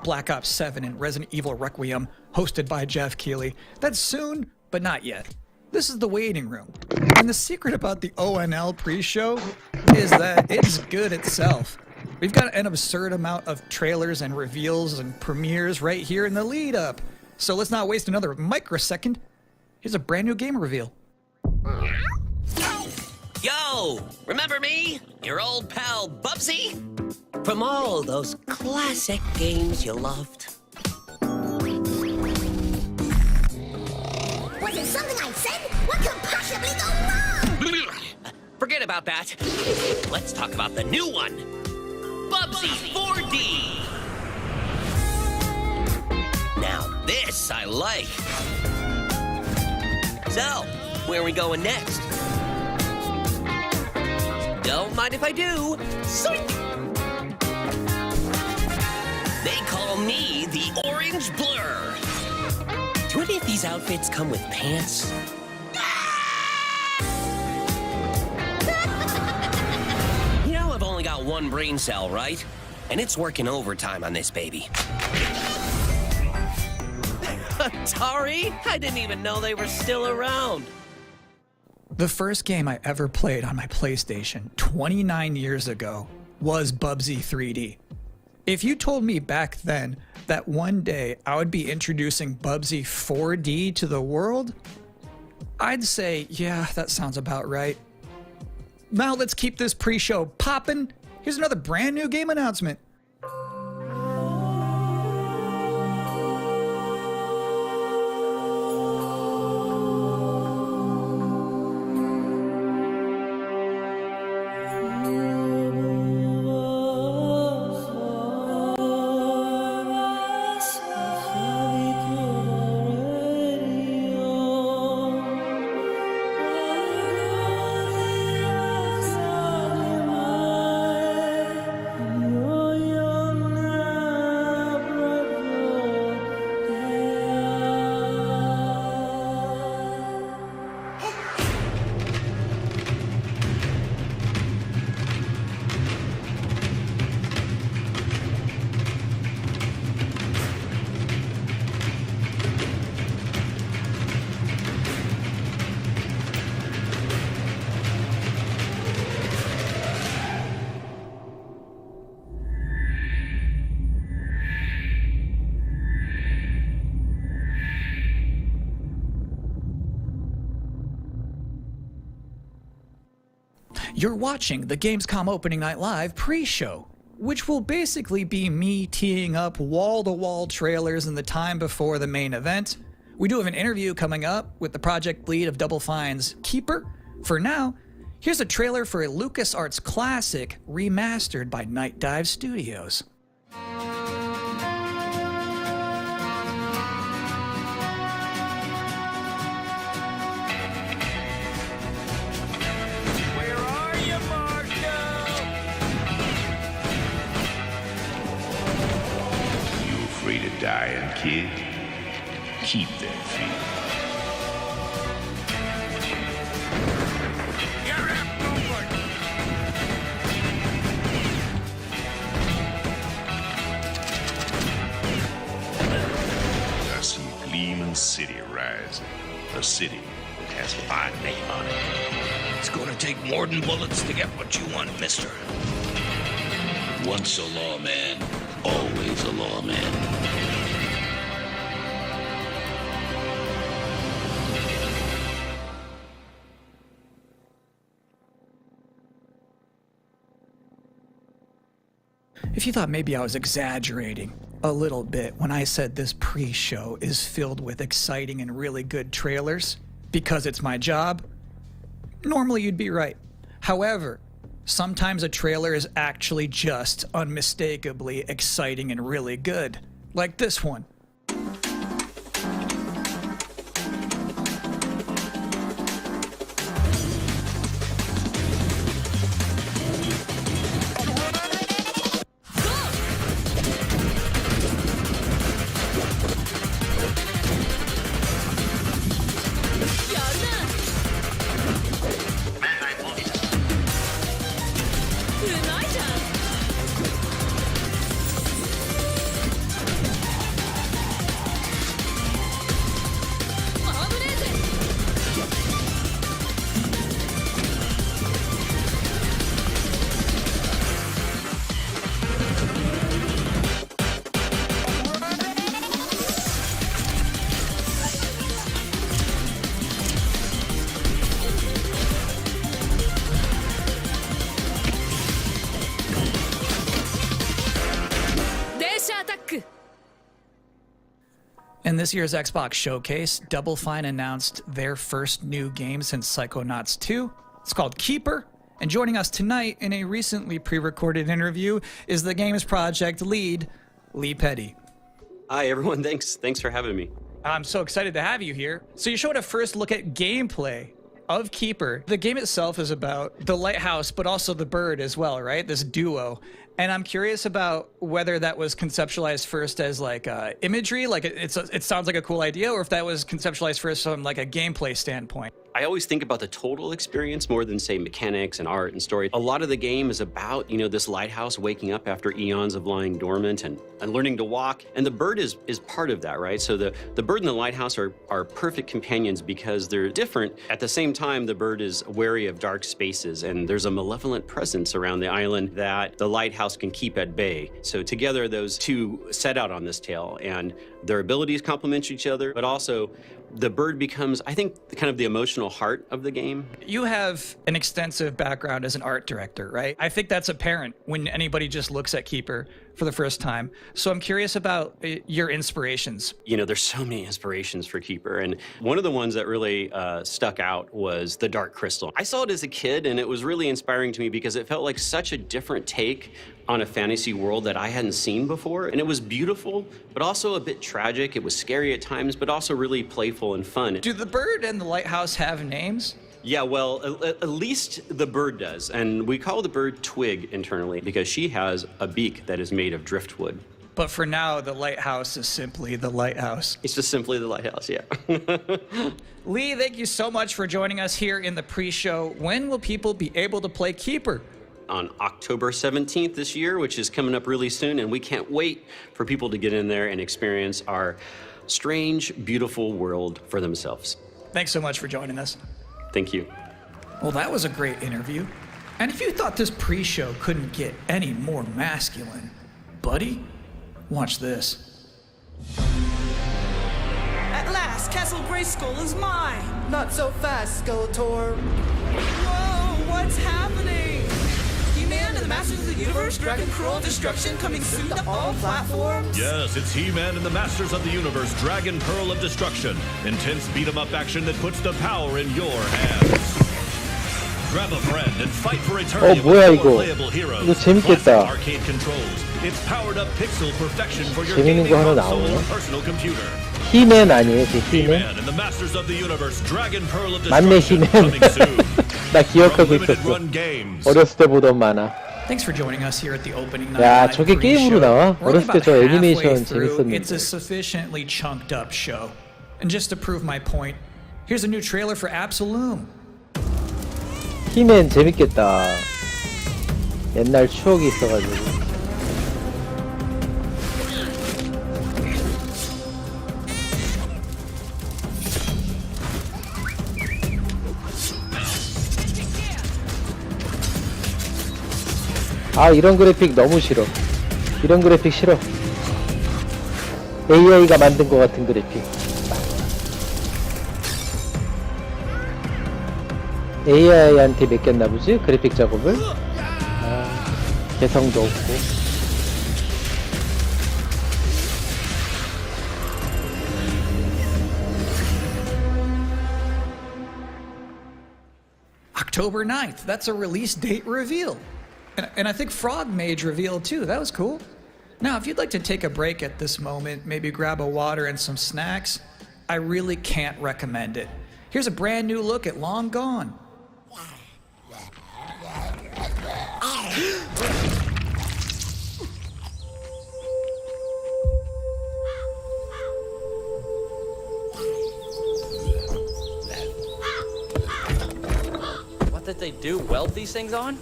Black Ops 7 and Resident Evil Requiem, hosted by Jeff Keighley. That's soon, but not yet. This is the waiting room. And the secret about the ONL pre-show is that it's good itself. We've got an absurd amount of trailers and reveals and premieres right here in the lead up. So let's not waste another microsecond. Here's a brand new game reveal. Yo, remember me? Your old pal Bubsy? From all those classic games you loved. Was it something I said? What could possibly go wrong? Forget about that. Let's talk about the new one. Bubsy 4D. Now this I like. So, where are we going next? Don't mind if I do. Psych! They call me the Orange Blur. Do any of these outfits come with pants? You know, I've only got one brain cell, right? And it's working overtime on this baby. Atari? I didn't even know they were still around. The first game I ever played on my PlayStation 29 years ago was Bubsy 3D. If you told me back then that one day I would be introducing Bubsy 4D to the world, I'd say, yeah, that sounds about right. Now let's keep this pre-show poppin'. Here's another brand new game announcement. You're watching the Gamescom Opening Night Live pre-show, which will basically be me teeing up wall-to-wall trailers in the time before the main event. We do have an interview coming up with the project lead of Double Fine's Keeper. For now, here's a trailer for a LucasArts classic remastered by Night Dive Studios. Free to die, and kid, keep that feeling. I see a gleaming city rising, a city that has a fine name on it. It's gonna take more than bullets to get what you want, mister. Once a lawman, always a lawman. If you thought maybe I was exaggerating a little bit when I said this pre-show is filled with exciting and really good trailers because it's my job, normally you'd be right. However, sometimes a trailer is actually just unmistakably exciting and really good, like this one. In this year's Xbox Showcase, Double Fine announced their first new game since Psychonauts 2. It's called Keeper. And joining us tonight in a recently pre-recorded interview is the game's project lead, Lee Petty. Hi, everyone. Thanks for having me. I'm so excited to have you here. So you showed a first look at gameplay of Keeper. The game itself is about the lighthouse, but also the bird as well, right? This duo. And I'm curious about whether that was conceptualized first as like imagery, like it sounds like a cool idea, or if that was conceptualized first from like a gameplay standpoint. I always think about the total experience more than, say, mechanics and art and story. A lot of the game is about, this lighthouse waking up after eons of lying dormant and learning to walk. And the bird is part of that, right? So the bird and the lighthouse are perfect companions because they're different. At the same time, the bird is wary of dark spaces, and there's a malevolent presence around the island that the lighthouse can keep at bay. So together, those two set out on this tale, and their abilities complement each other, but also the bird becomes, I think, kind of the emotional heart of the game. You have an extensive background as an art director, right? I think that's apparent when anybody just looks at Keeper for the first time. So I'm curious about your inspirations. There's so many inspirations for Keeper, and one of the ones that really stuck out was the Dark Crystal. I saw it as a kid, and it was really inspiring to me because it felt like such a different take on a fantasy world that I hadn't seen before. And it was beautiful, but also a bit tragic. It was scary at times, but also really playful and fun. Do the bird and the lighthouse have names? Yeah, well, at least the bird does. And we call the bird Twig internally because she has a beak that is made of driftwood. But for now, the lighthouse is simply the lighthouse. It's just simply the lighthouse, yeah. Lee, thank you so much for joining us here in the pre-show. When will people be able to play Keeper? On October 17th this year, which is coming up really soon, and we can't wait for people to get in there and experience our strange, beautiful world for themselves. Thanks so much for joining us. Thank you. Well, that was a great interview. And if you thought this pre-show couldn't get any more masculine, buddy, watch this. At last, Castle Grayskull is mine! Not so fast, Skeletor. Whoa, what's happening? He-Man and the Masters of the Universe, Dragon Pearl of Destruction coming soon to all platforms? Yes, it's He-Man and the Masters of the Universe, Dragon Pearl of Destruction. Intense beat-em-up action that puts the power in your hands. Grab a friend and fight for eternity with four playable heroes. 이거 재밌겠다. Arcade controls. It's powered up pixel perfection for your 재밌는 gaming 거 하나 console 나오네. and personal computer. 히맨 아니에요? 그 히맨? He-Man and the Masters of the Universe, Dragon Pearl of 맞네, Destruction 히맨. coming soon. 나 기억하고 From Limited 있었어. Run Games. 어렸을 때 보던 만화. Thanks for joining us here at the opening night. 야, live 저게 pre-show. 게임으로 나와? We're only 어렸을 때 저 about halfway 애니메이션 through. 재밌었는데. It's a sufficiently chunked up show. And just to prove my point, here's a new trailer for Absolum. 히맨 재밌겠다. 옛날 추억이 있어가지고. 아, 이런 그래픽 너무 싫어. 이런 그래픽 싫어. AI가 만든 것 같은 그래픽. AI한테 맡겼나 보지? 그래픽 작업을? 아, 개성도 없고. October 9th. That's a release date reveal. And I think Frog Mage revealed too. That was cool. Now, if you'd like to take a break at this moment, maybe grab a water and some snacks, I really can't recommend it. Here's a brand new look at Long Gone. What did they do? Weld these things on?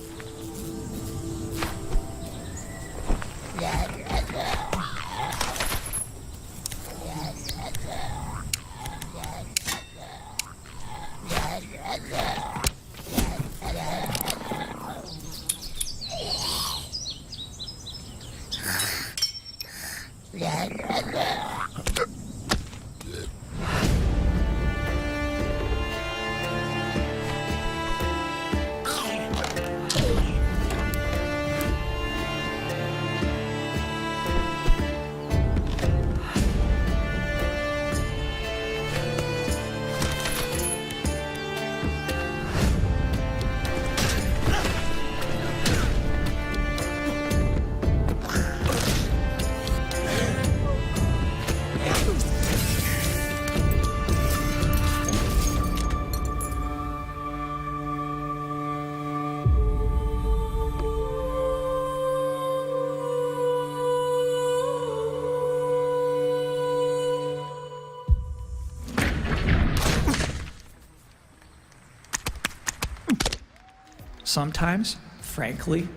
Sometimes, frankly,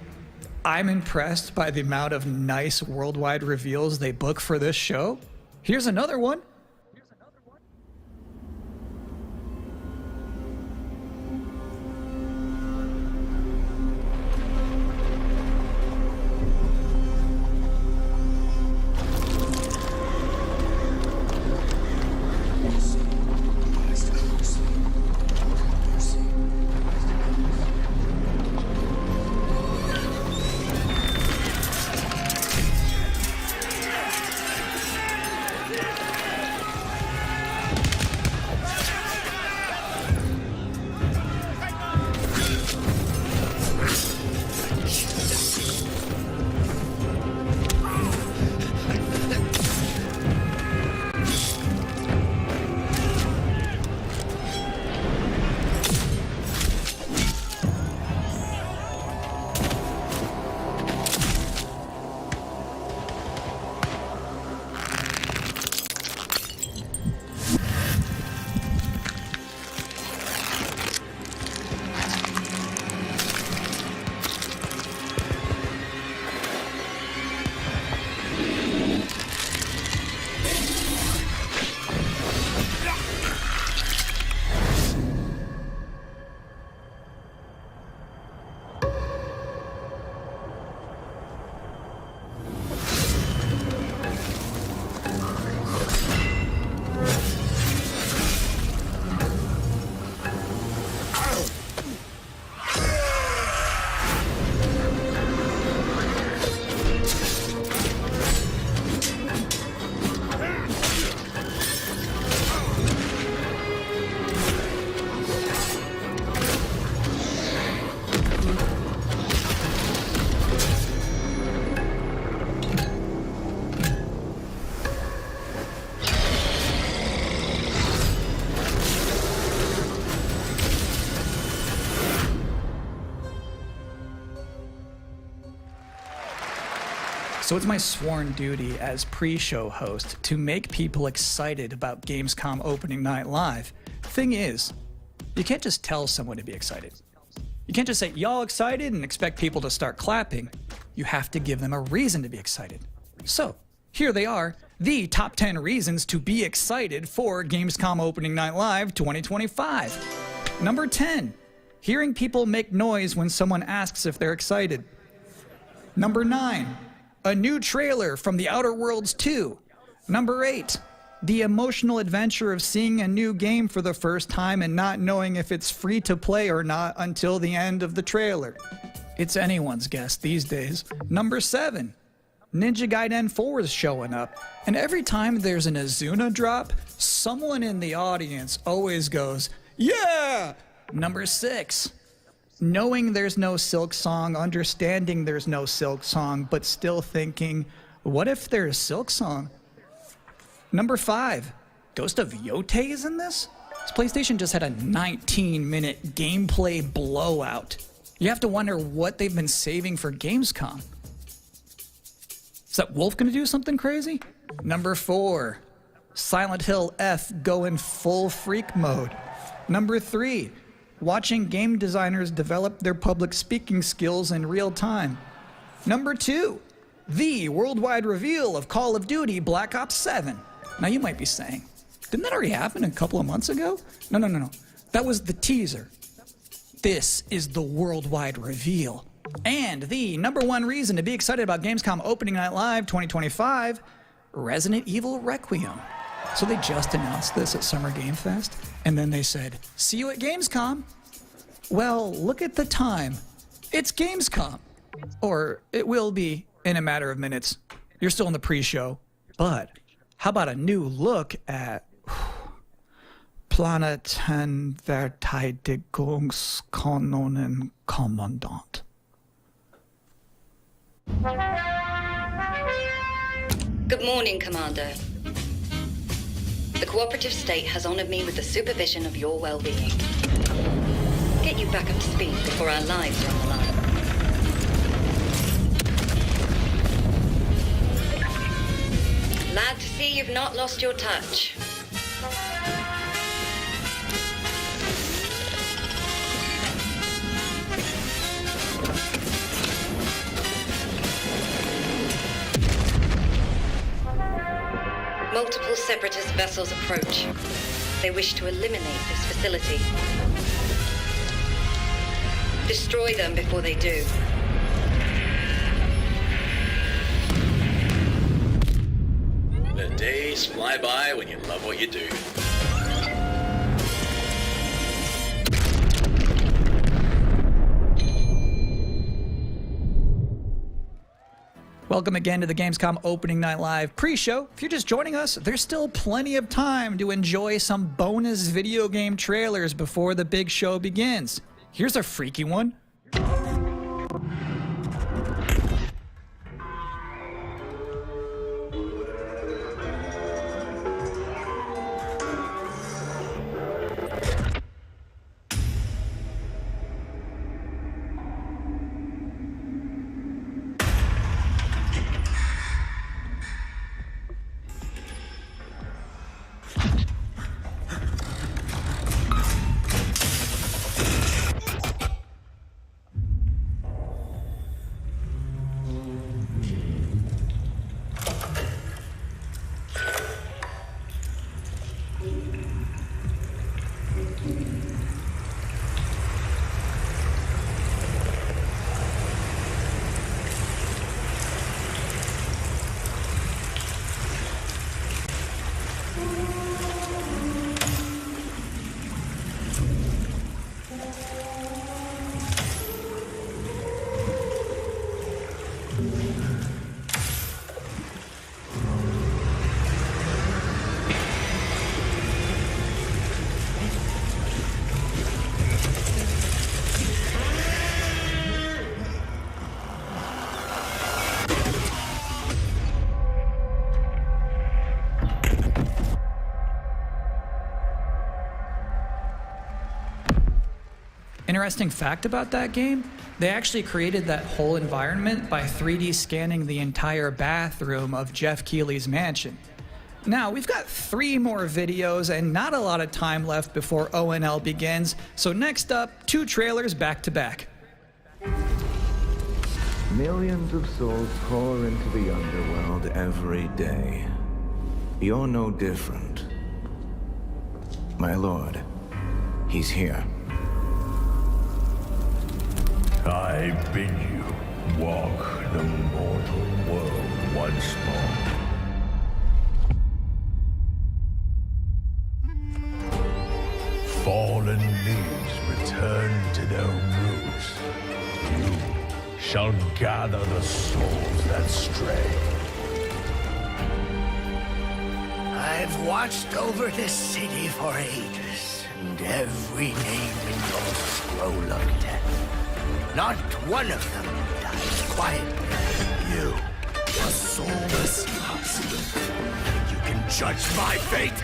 I'm impressed by the amount of nice worldwide reveals they book for this show. Here's another one. So it's my sworn duty as pre-show host to make people excited about Gamescom opening night live. Thing is, you can't just tell someone to be excited. You can't just say, y'all excited, and expect people to start clapping. You have to give them a reason to be excited. So, here they are, the top 10 reasons to be excited for Gamescom Opening Night Live 2025. Number 10, hearing people make noise when someone asks if they're excited. Number 9, a new trailer from The Outer Worlds 2. Number 8, the emotional adventure of seeing a new game for the first time and not knowing if it's free to play or not until the end of the trailer. It's anyone's guess these days. Number 7, Ninja Gaiden 4 is showing up, and every time there's an Azuna drop, someone in the audience always goes, yeah! Number 6, knowing there's no Silk Song, understanding there's no Silk Song, but still thinking, what if there's Silk Song? Number 5, Ghost of Yote is in this? This PlayStation just had a 19-minute gameplay blowout. You have to wonder what they've been saving for Gamescom. Is that Wolf gonna do something crazy? Number 4, Silent Hill F going full freak mode. Number 3, watching game designers develop their public speaking skills in real time. Number 2, the worldwide reveal of Call of Duty Black Ops 7. Now you might be saying, didn't that already happen a couple of months ago? No. That was the teaser. This is the worldwide reveal. And the number 1 reason to be excited about Gamescom Opening Night Live 2025, Resident Evil Requiem. So they just announced this at Summer Game Fest, and then they said, see you at Gamescom. Well, look at the time. It's Gamescom. Or it will be in a matter of minutes. You're still in the pre-show. But how about a new look at Planetverteidigungskanonen Kommandant? Good morning, Commander. The cooperative state has honored me with the supervision of your well-being. Get you back up to speed before our lives are on the line. Glad to see you've not lost your touch. Multiple separatist vessels approach. They wish to eliminate this facility. Destroy them before they do. The days fly by when you love what you do. Welcome again to the Gamescom Opening Night Live pre-show. If you're just joining us, there's still plenty of time to enjoy some bonus video game trailers before the big show begins. Here's a freaky one. Interesting fact about that game, they actually created that whole environment by 3D scanning the entire bathroom of Jeff Keighley's mansion. Now, we've got 3 more videos and not a lot of time left before ONL begins, so next up, 2 trailers back to back. Millions of souls pour into the underworld every day. You're no different. My lord, he's here. I bid you walk the mortal world once more. Fallen leaves return to their roots. You shall gather the souls that stray. I've watched over this city for ages, and every name in your scroll of death. Not one of them dies quietly. You, a soulless husk. You can judge my fate.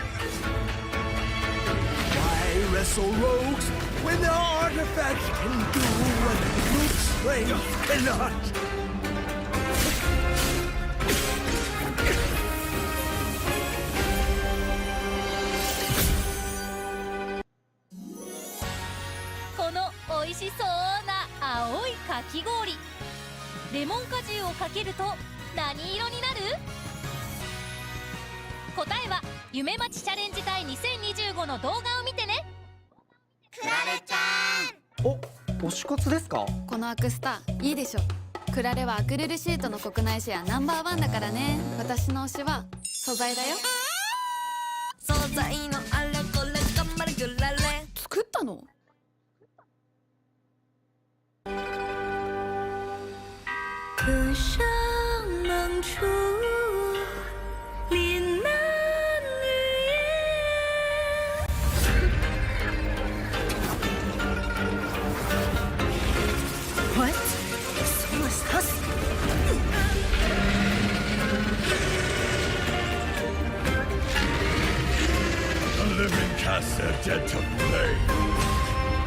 Why wrestle rogues when their artifacts can do what brute strength cannot? 美味しそうな青いかき氷。レモン果汁をかけると何色になる？答えは夢待ちチャレンジ隊2025の動画を見てね。クラレちゃん。お、推し活ですか？このアクスタいいでしょ。クラレはアクリルシートの国内シェアナンバー1だからね。私の推しは素材だよ。素材のあれこれ頑張るクラレ。作ったの？可上梦出连男女也。What? Soulless husk? The living cast their dead to flame,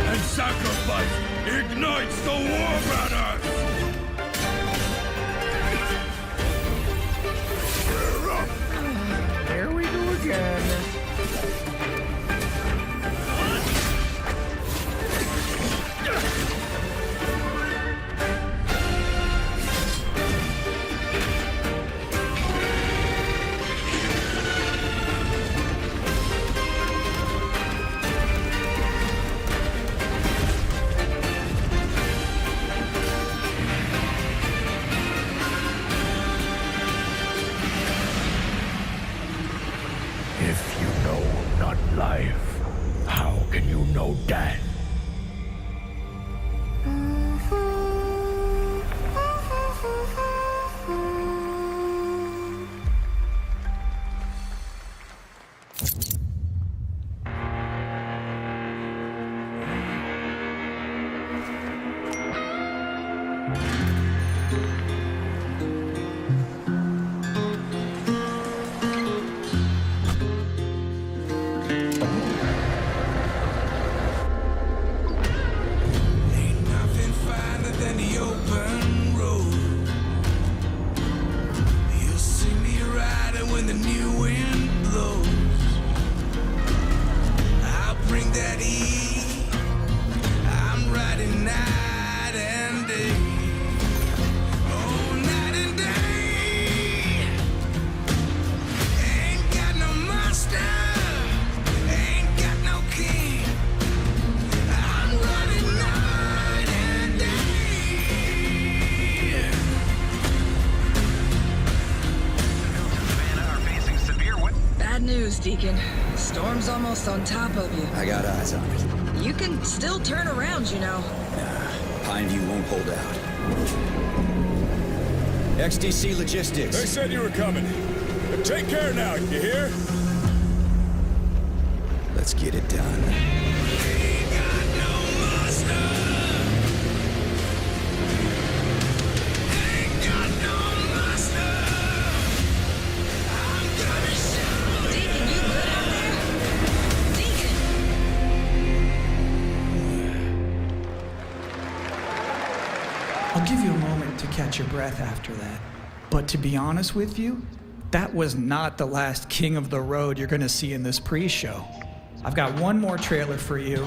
and sacrifice ignites the war banners! Here we go again. If you know not life, how can you know death? Deacon. Storm's almost on top of you. I got eyes on it. You can still turn around, you know. Nah, Pineview won't hold out. XDC Logistics. They said you were coming. But take care now, you hear? Let's get it done. I'll give you a moment to catch your breath after that. But to be honest with you, that was not the last king of the road you're gonna see in this pre-show. I've got one more trailer for you,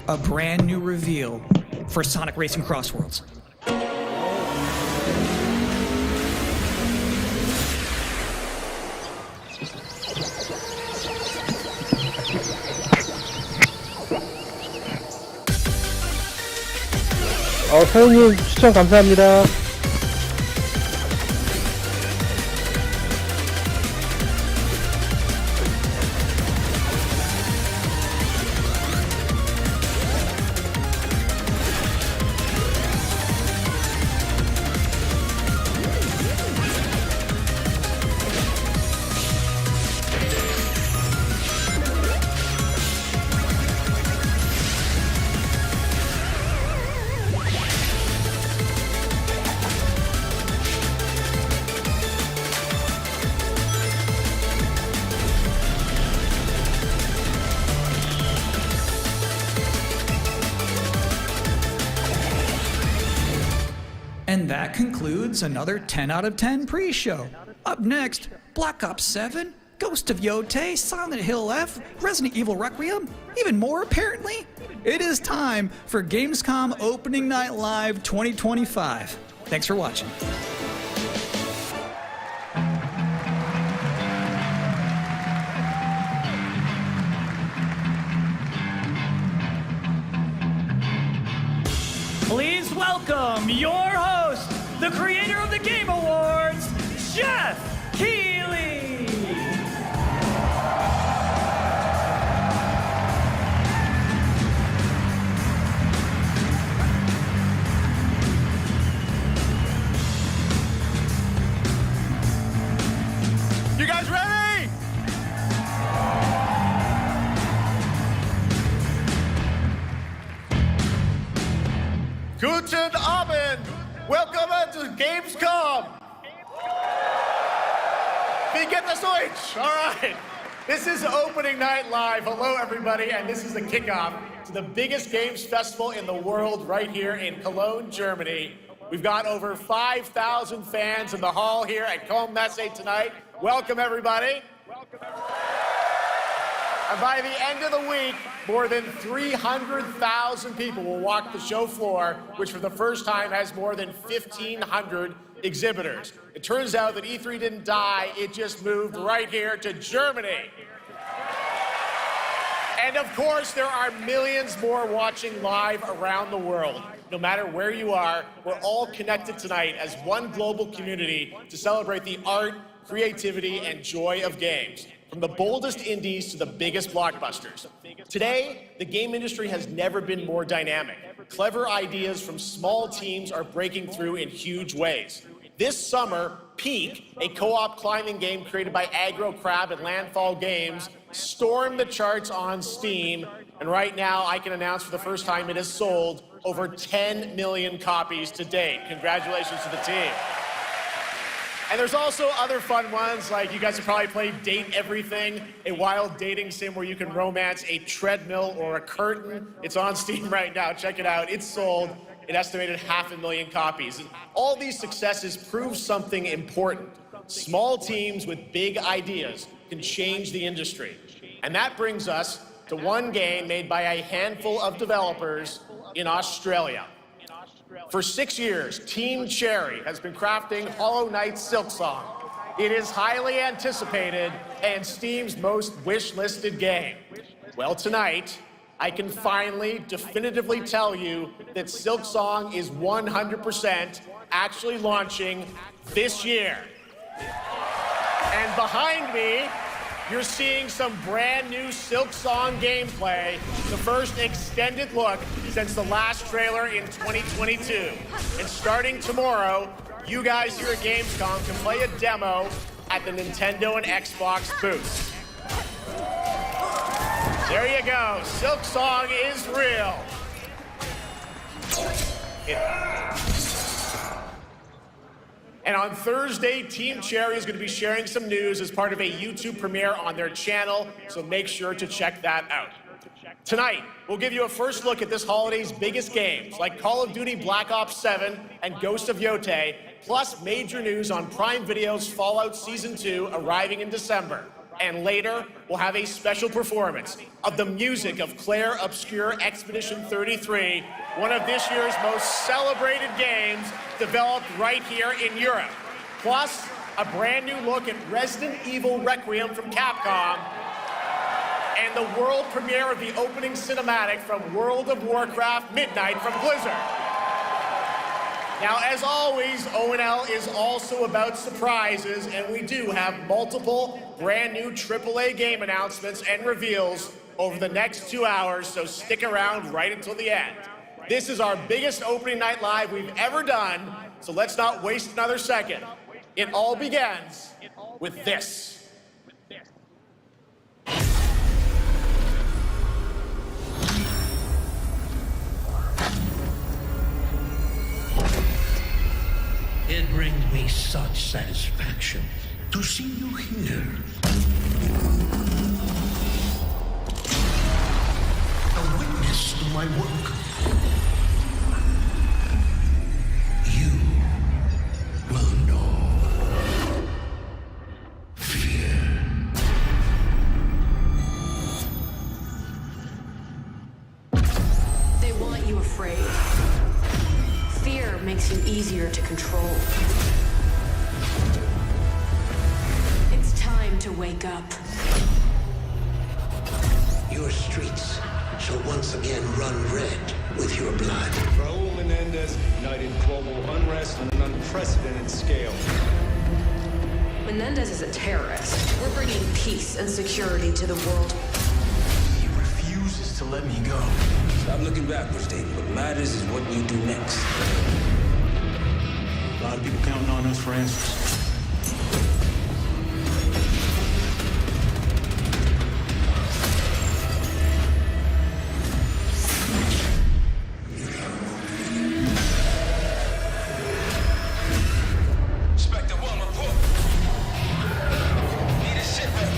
a brand new reveal for Sonic Racing Crossworlds. 서윤님 추천 감사합니다. And that concludes another 10 out of 10 pre-show. Up next, Black Ops 7, Ghost of Yotei, Silent Hill F, Resident Evil Requiem, even more apparently. It is time for Gamescom Opening Night Live 2025. Thanks for watching. Please welcome your host, the creator of the Game Awards, Jeff Keighley. You guys ready? Guten Abend! Welcome to Gamescom! Wie geht das Deutsch? All right. This is Opening Night Live. Hello, everybody, and this is the kickoff to the biggest games festival in the world right here in Cologne, Germany. We've got over 5,000 fans in the hall here at Cologne Messe tonight. Welcome, everybody. And by the end of the week, more than 300,000 people will walk the show floor, which for the first time has more than 1,500 exhibitors. It turns out that E3 didn't die, it just moved right here to Germany. And of course, there are millions more watching live around the world. No matter where you are, we're all connected tonight as one global community to celebrate the art, creativity, and joy of games. from the boldest indies to the biggest blockbusters. Today, the game industry has never been more dynamic. Clever ideas from small teams are breaking through in huge ways. This summer, Peak, a co-op climbing game created by Aggro Crab and Landfall Games, stormed the charts on Steam, and right now I can announce for the first time it has sold over 10 million copies to date. Congratulations to the team. And there's also other fun ones, like you guys have probably played Date Everything, a wild dating sim where you can romance a treadmill or a curtain. It's on Steam right now. Check it out. It's sold an estimated 500,000 copies. And all these successes prove something important. Small teams with big ideas can change the industry. And that brings us to one game made by a handful of developers in Australia. For 6 years, Team Cherry has been crafting Hollow Knight's Silksong. It is highly anticipated and Steam's most wish-listed game. Well, tonight, I can finally definitively tell you that Silksong is 100% actually launching this year. And behind me, you're seeing some brand new Silksong gameplay, the first extended look since the last trailer in 2022. And starting tomorrow, you guys here at Gamescom can play a demo at the Nintendo and Xbox booths. There you go, Silksong is real. And on Thursday, Team Cherry is going to be sharing some news as part of a YouTube premiere on their channel, so make sure to check that out. Tonight, we'll give you a first look at this holiday's biggest games, like Call of Duty Black Ops 7 and Ghost of Yotei, plus major news on Prime Video's Fallout Season 2 arriving in December. And later, we'll have a special performance of the music of Claire Obscure Expedition 33, one of this year's most celebrated games developed right here in Europe. Plus, a brand new look at Resident Evil Requiem from Capcom, and the world premiere of the opening cinematic from World of Warcraft Midnight from Blizzard. Now, as always, O&L is also about surprises, and we do have multiple brand new AAA game announcements and reveals over the next 2 hours, so stick around right until the end. This is our biggest opening night live we've ever done, so let's not waste another second. It all begins with this. It brings me such satisfaction to see you here. A witness to my work. You will know fear. They want you afraid. Fear makes you easier to control. It's time to wake up. Your streets shall once again run red with your blood. Raul Menendez ignited global unrest on an unprecedented scale. Menendez is a terrorist. We're bringing peace and security to the world. He refuses to let me go. Stop looking backwards, David. What matters is what you do next. A lot of people counting on us for answers. Inspector 1, report. Need a shipment.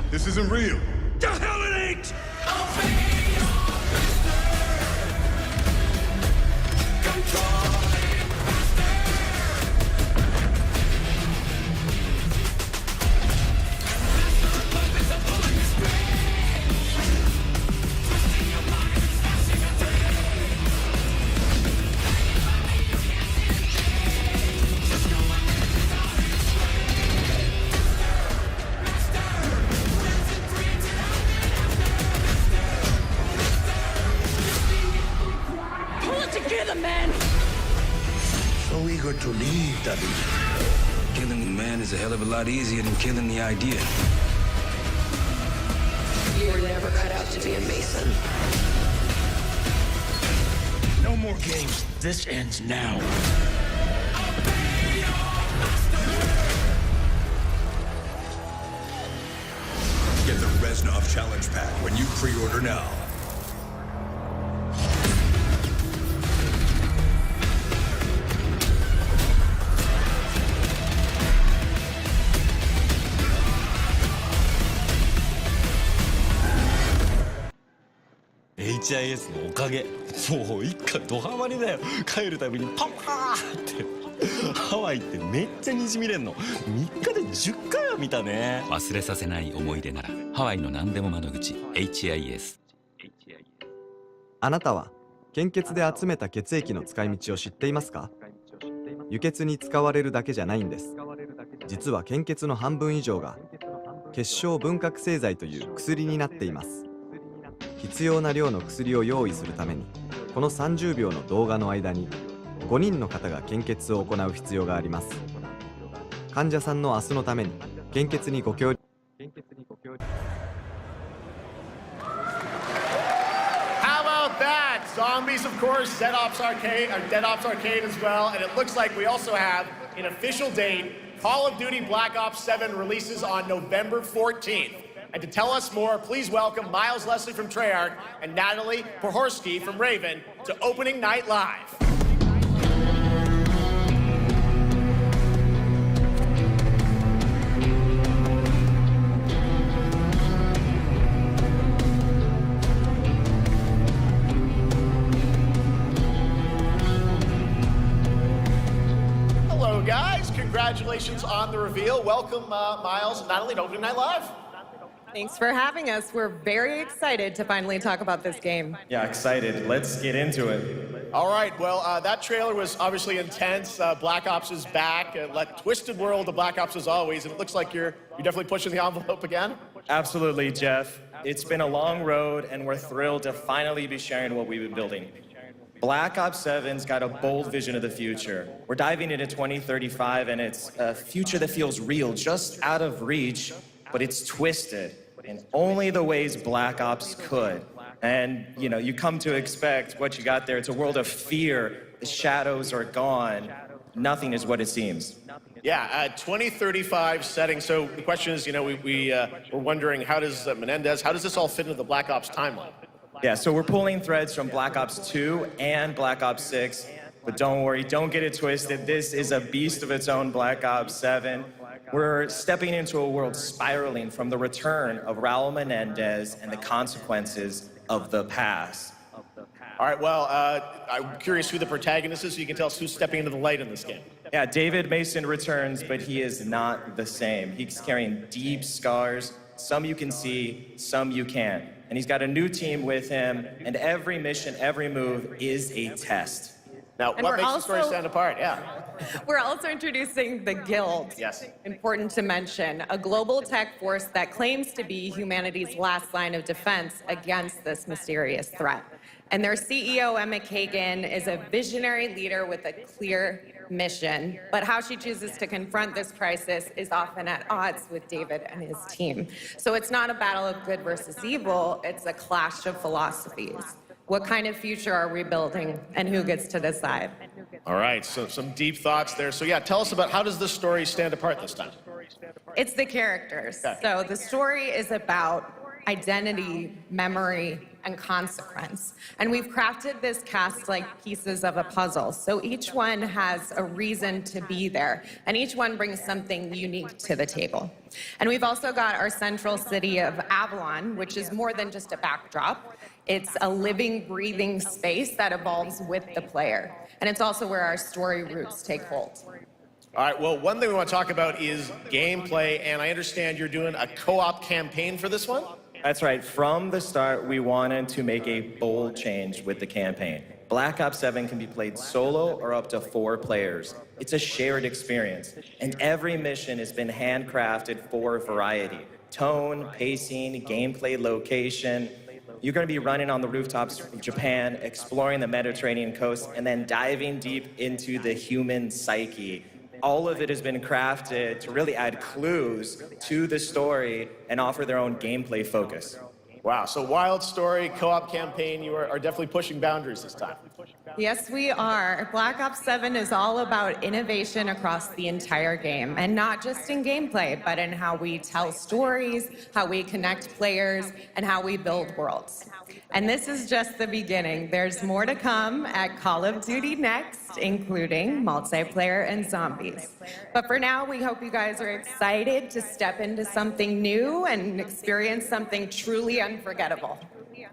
This isn't real. The hell it ain't! so eager to leave, David. Killing a man is a hell of a lot easier than killing the idea. You were never cut out to be a Mason. No more games. This ends now. Get the Reznov Challenge Pack when you pre-order now. HIS のおかげもう一家ドハマりだよ帰るたびにパパーってハワイってめっちゃにじみれんの3日で10回は見たね忘れさせない思い出ならハワイの何でも窓口 HIS あなたは献血で集めた血液の使い道を知っていますか？輸血に使われるだけじゃないんです。実は献血の半分以上が血小分覚醒剤という薬になっています。必要な量の薬を用意するためにこの30秒の動画の間に5人の方が献血を行う必要があります。患者さんの明日のために献血にご協力。How about that? Zombies, of course, Dead Ops Arcade as well, and it looks like we also have an official date. Call of Duty Black Ops 7 releases on November 14th. And to tell us more, please welcome Miles Leslie from Treyarch and Natalie Pohorsky from Raven to Opening Night Live. Hello, guys. Congratulations on the reveal. Welcome, Miles and Natalie to Opening Night Live. Thanks for having us. We're very excited to finally talk about this game. Yeah, excited. Let's get into it. All right, well, that trailer was obviously intense. Black Ops is back. Twisted world of Black Ops as always, and it looks like you're definitely pushing the envelope again. Absolutely, Jeff. It's been a long road, and we're thrilled to finally be sharing what we've been building. Black Ops 7's got a bold vision of the future. We're diving into 2035, and it's a future that feels real, just out of reach, but it's twisted in only the ways Black Ops could. And, you come to expect what you got there. It's a world of fear. The shadows are gone. Nothing is what it seems. Yeah, 2035 setting. So the question is, we're wondering, how does this all fit into the Black Ops timeline? Yeah, so we're pulling threads from Black Ops 2 and Black Ops 6. But don't worry, don't get it twisted. This is a beast of its own, Black Ops 7. We're stepping into a world spiraling from the return of Raul Menendez and the consequences of the past. All right, well, I'm curious who the protagonist is, so you can tell us who's stepping into the light in this game. Yeah, David Mason returns, but he is not the same. He's carrying deep scars. Some you can see, some you can't. And he's got a new team with him, and every mission, every move is a test. Now, what makes the story stand apart? Yeah. We're also introducing the Guild. Yes. Important to mention, a global tech force that claims to be humanity's last line of defense against this mysterious threat. And their CEO, Emma Kagan, is a visionary leader with a clear mission. But how she chooses to confront this crisis is often at odds with David and his team. So it's not a battle of good versus evil, it's a clash of philosophies. What kind of future are we building, and who gets to decide? All right, so some deep thoughts there. So yeah, tell us about how does this story stand apart this time? It's the characters. Okay. So the story is about identity, memory, and consequence. And we've crafted this cast like pieces of a puzzle. So each one has a reason to be there, and each one brings something unique to the table. And we've also got our central city of Avalon, which is more than just a backdrop. It's a living, breathing space that evolves with the player. And it's also where our story roots take hold. All right, well, one thing we want to talk about is gameplay, and I understand you're doing a co-op campaign for this one? That's right. From the start, we wanted to make a bold change with the campaign. Black Ops 7 can be played solo or up to 4 players. It's a shared experience, and every mission has been handcrafted for variety. Tone, pacing, gameplay location. You're going to be running on the rooftops of Japan, exploring the Mediterranean coast, and then diving deep into the human psyche. All of it has been crafted to really add clues to the story and offer their own gameplay focus. Wow, so wild story, co-op campaign, you are definitely pushing boundaries this time. Yes, we are. Black Ops 7 is all about innovation across the entire game, and not just in gameplay, but in how we tell stories, how we connect players, and how we build worlds. And this is just the beginning. There's more to come at Call of Duty Next, including multiplayer and zombies. But for now, we hope you guys are excited to step into something new and experience something truly unforgettable.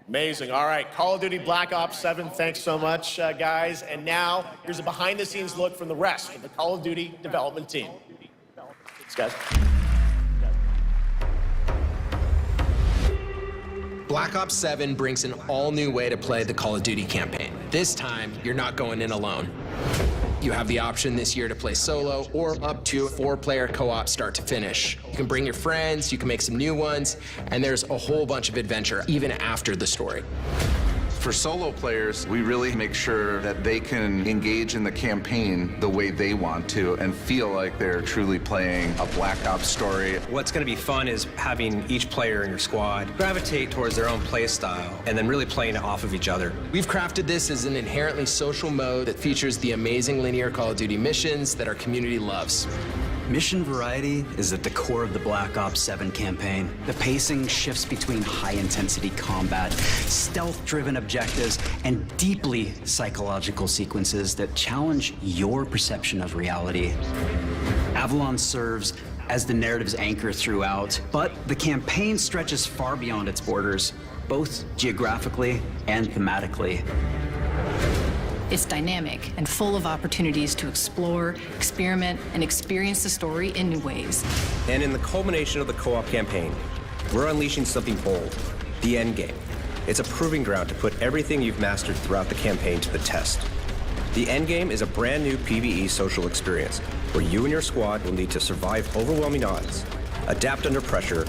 Amazing. All right, Call of Duty Black Ops 7, thanks so much, guys. And now, here's a behind-the-scenes look from the rest of the Call of Duty development team. Thanks, guys. Black Ops 7 brings an all-new way to play the Call of Duty campaign. This time, you're not going in alone. You have the option this year to play solo or up to a 4-player co-op start to finish. You can bring your friends, you can make some new ones, and there's a whole bunch of adventure even after the story. For solo players, we really make sure that they can engage in the campaign the way they want to and feel like they're truly playing a Black Ops story. What's going to be fun is having each player in your squad gravitate towards their own play style and then really playing it off of each other. We've crafted this as an inherently social mode that features the amazing linear Call of Duty missions that our community loves. Mission variety is at the core of the Black Ops 7 campaign. The pacing shifts between high-intensity combat, stealth-driven objectives, and deeply psychological sequences that challenge your perception of reality. Avalon serves as the narrative's anchor throughout, but the campaign stretches far beyond its borders, both geographically and thematically. It's dynamic and full of opportunities to explore, experiment, and experience the story in new ways. And in the culmination of the co-op campaign, we're unleashing something bold, the end game. It's a proving ground to put everything you've mastered throughout the campaign to the test. The end game is a brand new PvE social experience where you and your squad will need to survive overwhelming odds, adapt under pressure,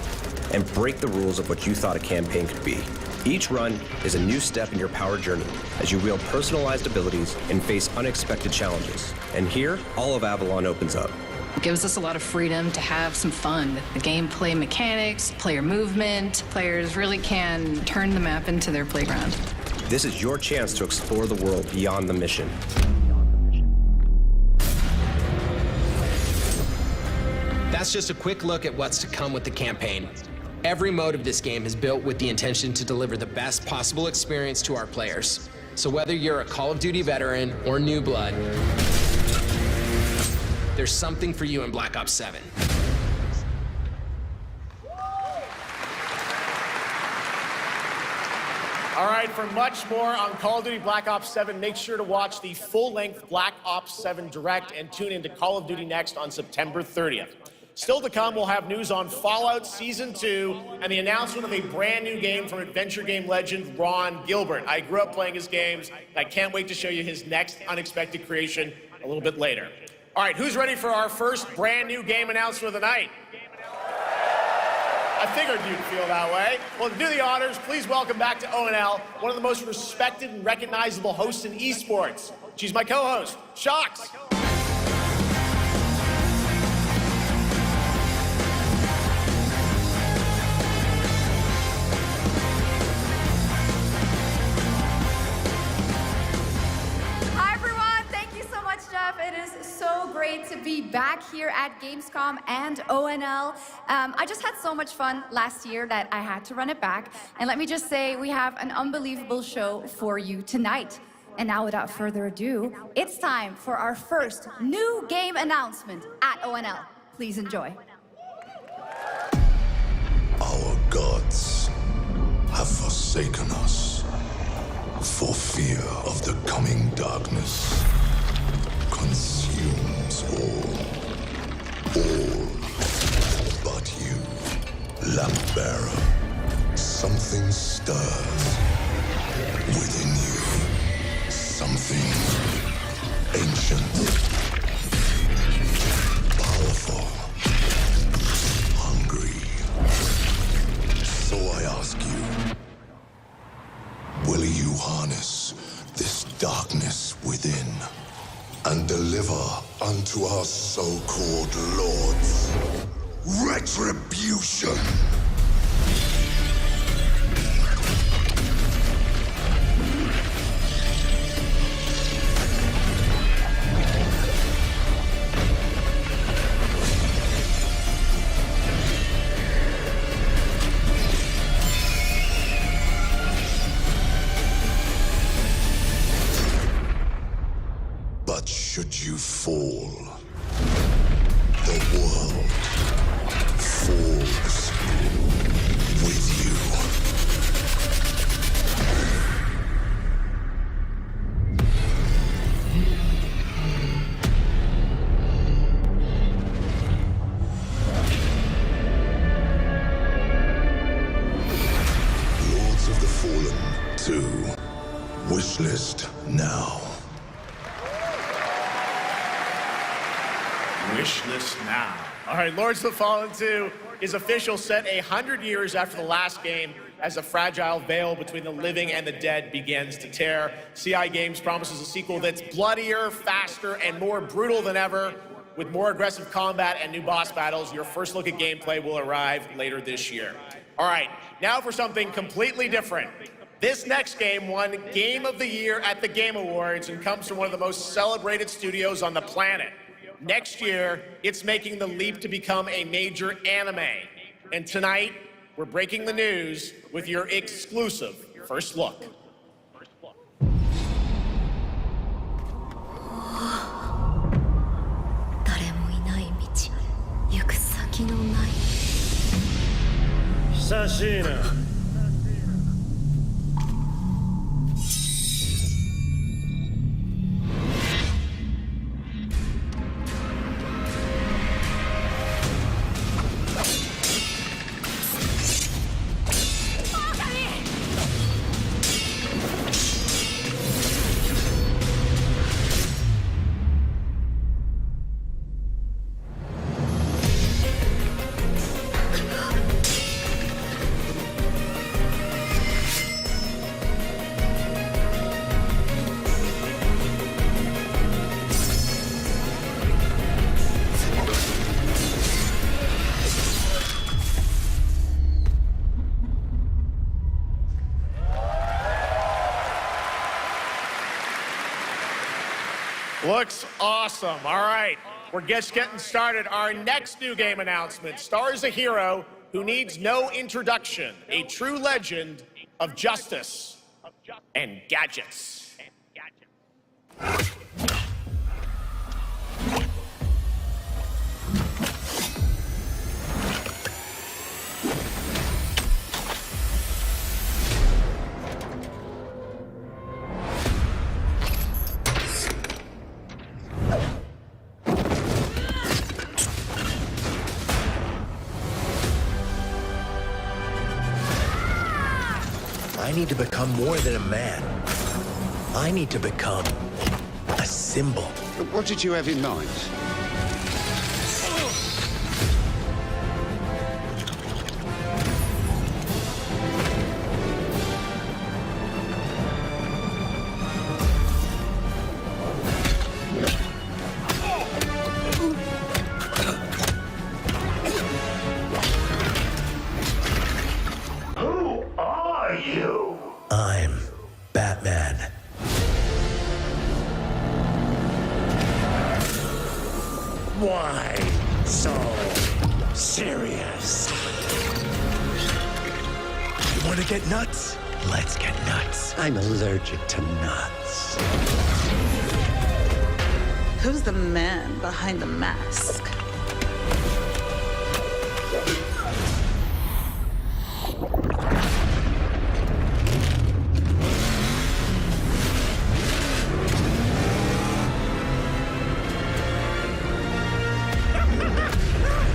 and break the rules of what you thought a campaign could be. Each run is a new step in your power journey as you wield personalized abilities and face unexpected challenges. And here, all of Avalon opens up. It gives us a lot of freedom to have some fun with the gameplay mechanics, player movement. Players really can turn the map into their playground. This is your chance to explore the world beyond the mission. That's just a quick look at what's to come with the campaign. Every mode of this game is built with the intention to deliver the best possible experience to our players. So whether you're a Call of Duty veteran or new blood, there's something for you in Black Ops 7. All right, for much more on Call of Duty Black Ops 7, make sure to watch the full-length Black Ops 7 Direct and tune into Call of Duty Next on September 30th. Still to come, we'll have news on Fallout Season 2 and the announcement of a brand new game from adventure game legend Ron Gilbert. I grew up playing his games. I can't wait to show you his next unexpected creation a little bit later. All right, who's ready for our first brand new game announcement of the night? I figured you'd feel that way. Well, to do the honors, please welcome back to ONL, one of the most respected and recognizable hosts in esports. She's my co-host, Shox. It is so great to be back here at Gamescom and ONL. I just had so much fun last year that I had to run it back. And let me just say, we have an unbelievable show for you tonight. And now, without further ado, it's time for our first new game announcement at ONL. Please enjoy. Our gods have forsaken us for fear of the coming darkness. Consumes all but you, lamp bearer. Something stirs within you, something ancient, powerful, hungry. So I ask you, answer unto our so-called lords. Retribution! But should you fall, the world falls with you. Lords of the Fallen 2. Wishlist now. Wishlist now. All right, Lords of the Fallen 2 is official, set 100 years after the last game as the fragile veil between the living and the dead begins to tear. CI Games promises a sequel that's bloodier, faster, and more brutal than ever. With more aggressive combat and new boss battles, your first look at gameplay will arrive later this year. All right, now for something completely different. This next game won Game of the Year at the Game Awards and comes from one of the most celebrated studios on the planet. Next year, it's making the leap to become a major anime. And tonight, we're breaking the news with your exclusive first look. Sashina. Looks awesome. All right, we're just getting started. Our next new game announcement stars a hero who needs no introduction, a true legend of justice and gadgets. I need to become more than a man. I need to become a symbol. What did you have in mind? Who are you? I'm Batman. Why so serious? You want to get nuts? Let's get nuts. I'm allergic to nuts. Who's the man behind the mask?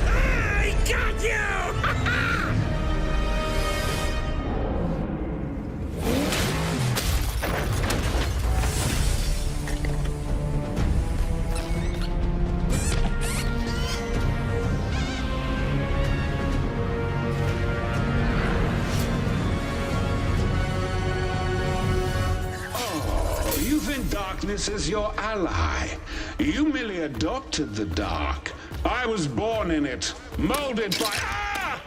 I got you! Oh, you think darkness is your ally? You merely adopted the dark. I was born in it, molded by... Ah!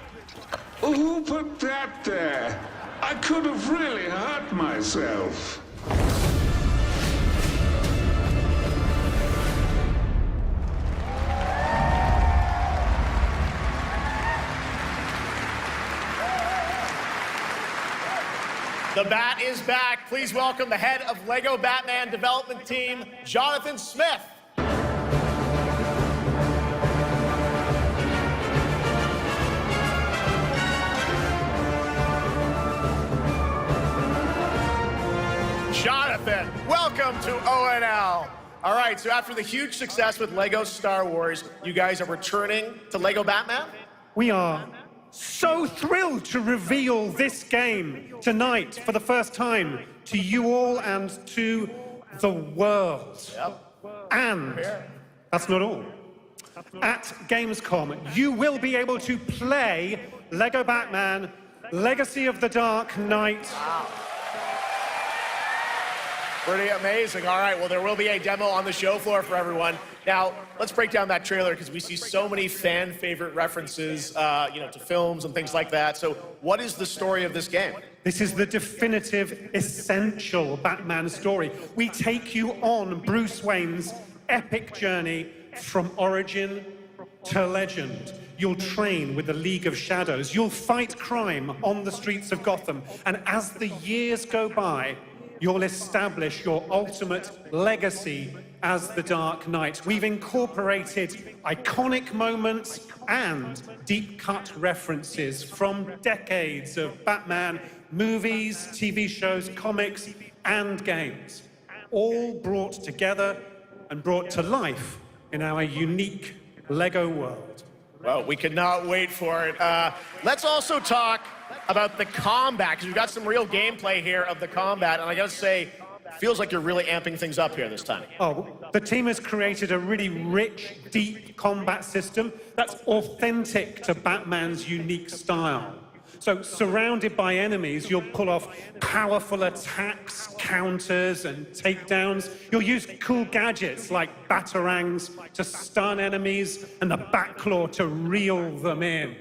Who put that there? I could have really hurt myself. The Bat is back. Please welcome the head of LEGO Batman development team, Jonathan Smith. Jonathan, welcome to ONL. All right, so after the huge success with LEGO Star Wars, you guys are returning to LEGO Batman? We are so thrilled to reveal this game tonight for the first time to you all and to the world. Yep. And that's not all. At Gamescom, you will be able to play LEGO Batman Legacy of the Dark Knight. Wow. Pretty amazing. All right, well, there will be a demo on the show floor for everyone. Now, let's break down that trailer because we see so many fan favorite references, to films and things like that. So what is the story of this game? This is the definitive, essential Batman story. We take you on Bruce Wayne's epic journey from origin to legend. You'll train with the League of Shadows. You'll fight crime on the streets of Gotham. And as the years go by, you'll establish your ultimate legacy as the Dark Knight. We've incorporated iconic moments and deep-cut references from decades of Batman movies, TV shows, comics, and games, all brought together and brought to life in our unique LEGO world. Well, we cannot wait for it. Let's also talk about the combat, because we've got some real gameplay here of the combat, and I gotta say, feels like you're really amping things up here this time. Oh, the team has created a really rich, deep combat system that's authentic to Batman's unique style. So, surrounded by enemies, you'll pull off powerful attacks, counters, and takedowns. You'll use cool gadgets like batarangs to stun enemies and the Batclaw to reel them in.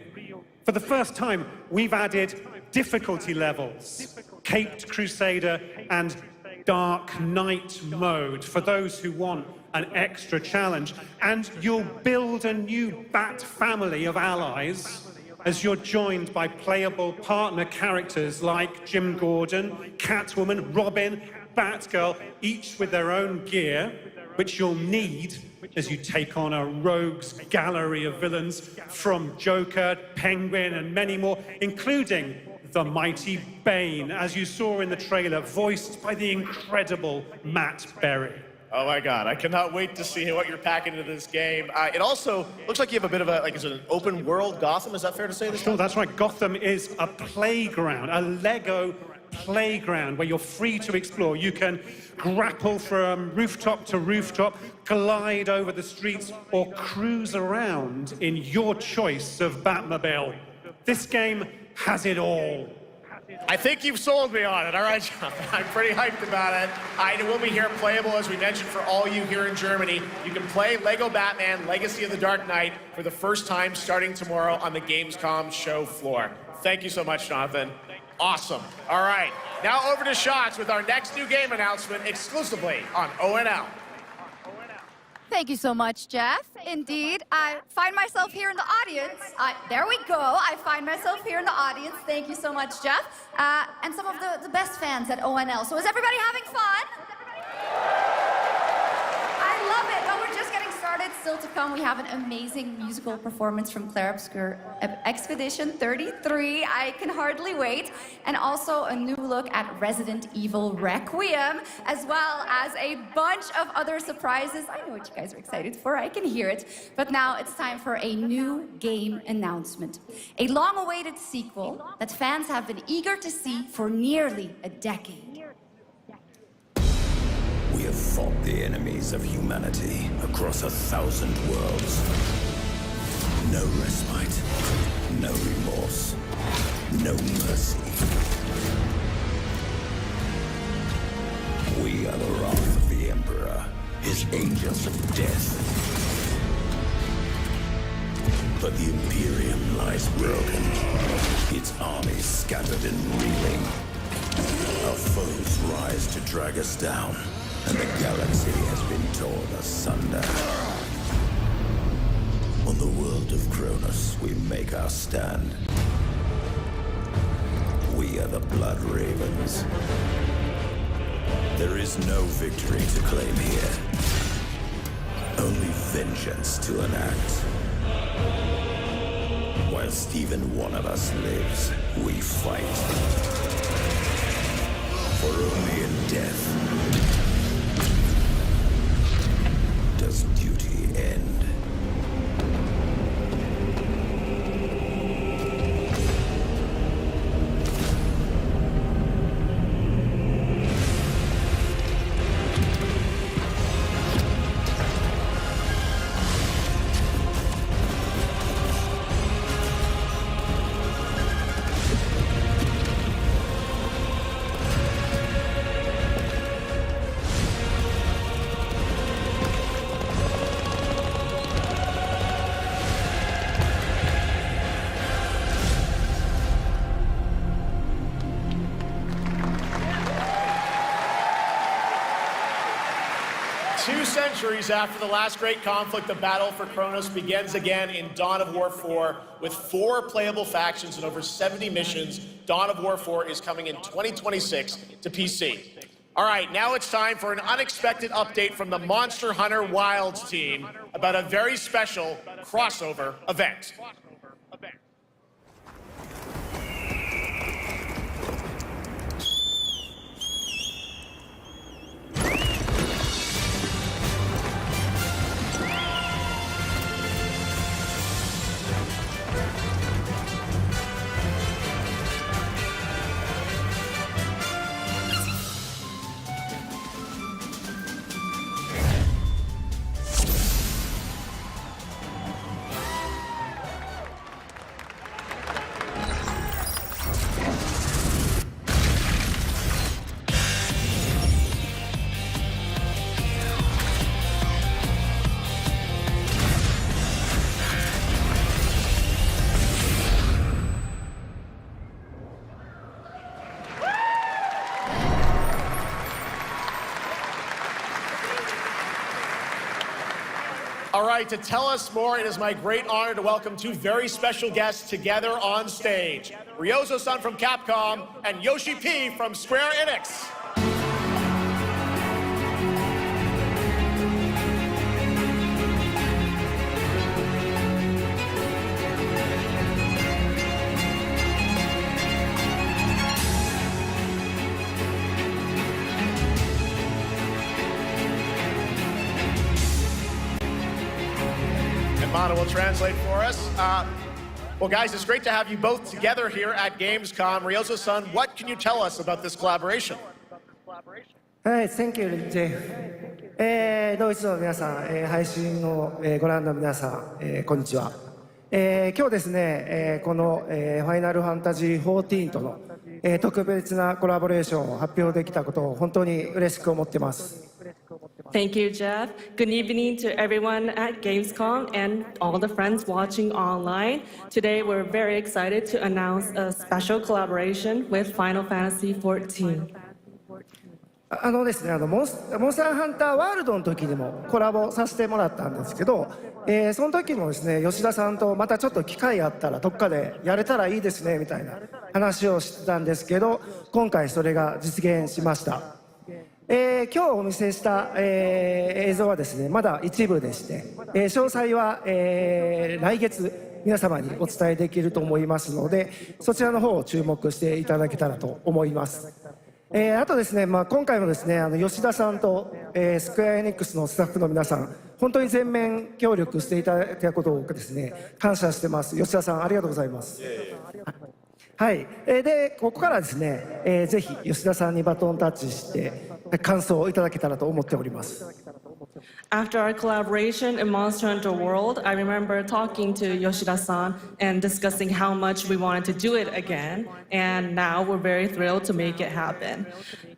For the first time, we've added difficulty levels, Caped Crusader and Dark Knight mode for those who want an extra challenge. And you'll build a new Bat family of allies as you're joined by playable partner characters like Jim Gordon, Catwoman, Robin, Batgirl, each with their own gear, which you'll need as you take on a rogues gallery of villains from Joker, Penguin, and many more, including the mighty Bane, as you saw in the trailer, voiced by the incredible Matt Berry. Oh my God, I cannot wait to see what you're packing into this game. It also looks like you have a bit of is it an open world Gotham? Is that fair to say this? Sure, that's right. Gotham is a playground, a LEGO playground where you're free to explore. You can grapple from rooftop to rooftop, glide over the streets, or cruise around in your choice of Batmobile. This game has it all. I think you've sold me on it. All right, John. I'm pretty hyped about it. It will be here playable, as we mentioned, for all you here in Germany. You can play LEGO Batman Legacy of the Dark Knight for the first time starting tomorrow on the Gamescom show floor. Thank you so much, Jonathan. Awesome. All right, now over to Shots with our next new game announcement exclusively on ONL. Thank you so much, Jeff. Indeed, I find myself here in the audience. There we go. I find myself here in the audience. Thank you so much, Jeff. And some of the best fans at ONL. So is everybody having fun? I love it. But we're just getting started. Still to come, we have an amazing musical performance from Claire Obscure Expedition 33. I can hardly wait. And also a new look at Resident Evil Requiem, as well as a bunch of other surprises. I know what you guys are excited for. I can hear it. But now it's time for a new game announcement. A long-awaited sequel that fans have been eager to see for nearly a decade. We have fought the enemies of humanity across 1,000 worlds. No respite, no remorse, no mercy. We are the wrath of the Emperor. his angels of death. But the Imperium lies broken, its armies scattered and reeling. Our foes rise to drag us down, and the galaxy has been torn asunder. On the world of Kronos, we make our stand. We are the Blood Ravens. There is no victory to claim here, only vengeance to enact. Whilst even one of us lives, we fight. For only in death does duty end. Centuries after the last great conflict, the battle for Kronos begins again in Dawn of War 4 with 4 playable factions and over 70 missions. Dawn of War 4 is coming in 2026 to PC. All right, now it's time for an unexpected update from the Monster Hunter Wilds team about a very special crossover event. All right, to tell us more, it is my great honor to welcome 2 very special guests together on stage. Ryozo-san from Capcom and Yoshi P from Square Enix. Mana will translate for us. Well, guys, it's great to have you both together here at Gamescom. Ryozo-san, what can you tell us about this collaboration? Hi, thank you, Jeff. ドイツの皆さん、配信をご覧の皆さん、こんにちは。今日ですね、このファイナルファンタジー14との特別なコラボレーションを発表できたことを本当に嬉しく思っています。Thank you, Jeff. Good evening to everyone at Gamescom and all the friends watching online. Today, we're very excited to announce a special collaboration with Final Fantasy XIV. ですね、モンスターハンターワールドの時にもコラボさせてもらったんですけど、その時もですね、吉田さんとまたちょっと機会あったらどっかでやれたらいいですねみたいな話をしてたんですけど、今回それが実現しました。今日お見せした、映像はですね、まだ一部でして、詳細は、来月皆様にお伝えできると思いますので、そちらの方を注目していただけたらと思います。あとですね、今回もですね、吉田さんと、スクエアエニックスのスタッフの皆さん、本当に全面協力していただいたことをですね、感謝してます。吉田さん、ありがとうございます。はい、でここからですね、ぜひ吉田さんにバトンタッチして感想をいただけたらと思っております。After our collaboration in Monster Hunter World, I remember talking to Yoshida-san and discussing how much we wanted to do it again, and now we're very thrilled to make it happen.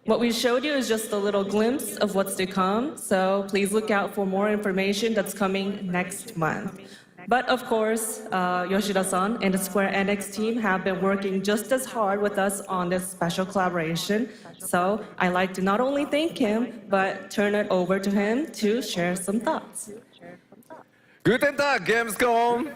What we showed you is just a little glimpse of what's to come, so please look out for more information that's coming next month. But of course, Yoshida-san and the Square Enix team have been working just as hard with us on this special collaboration. So I'd like to not only thank him, but turn it over to him to share some thoughts. Guten Tag, Gamescom!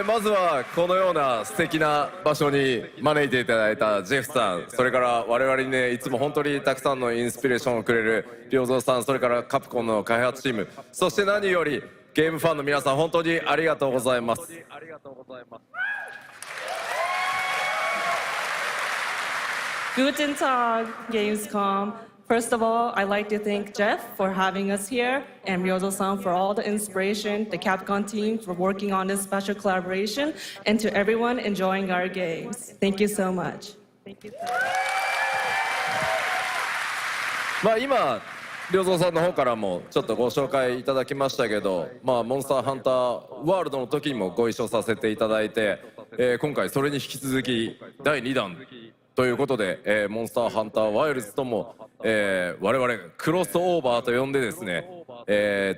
まずはこのような素敵な場所に招いていただいたジェフさん、それから我々にねいつも本当にたくさんのインスピレーションをくれる良三さん、それからカプコンの開発チーム、そして何よりゲームファンの皆さん、本当にありがとうございます。Guten Tag, Gamescom. First of all, I'd like to thank Jeff for having us here and Ryozo-san for all the inspiration, the Capcom team for working on this special collaboration, and to everyone enjoying our games. Thank you so much. まあ今良三さんの方からもちょっとご紹介いただきましたけど、モンスターハンターワールドの時にもご一緒させていただいて、今回それに引き続き第2弾ということで、モンスターハンターワイルズとも、我々クロスオーバーと呼んでですね、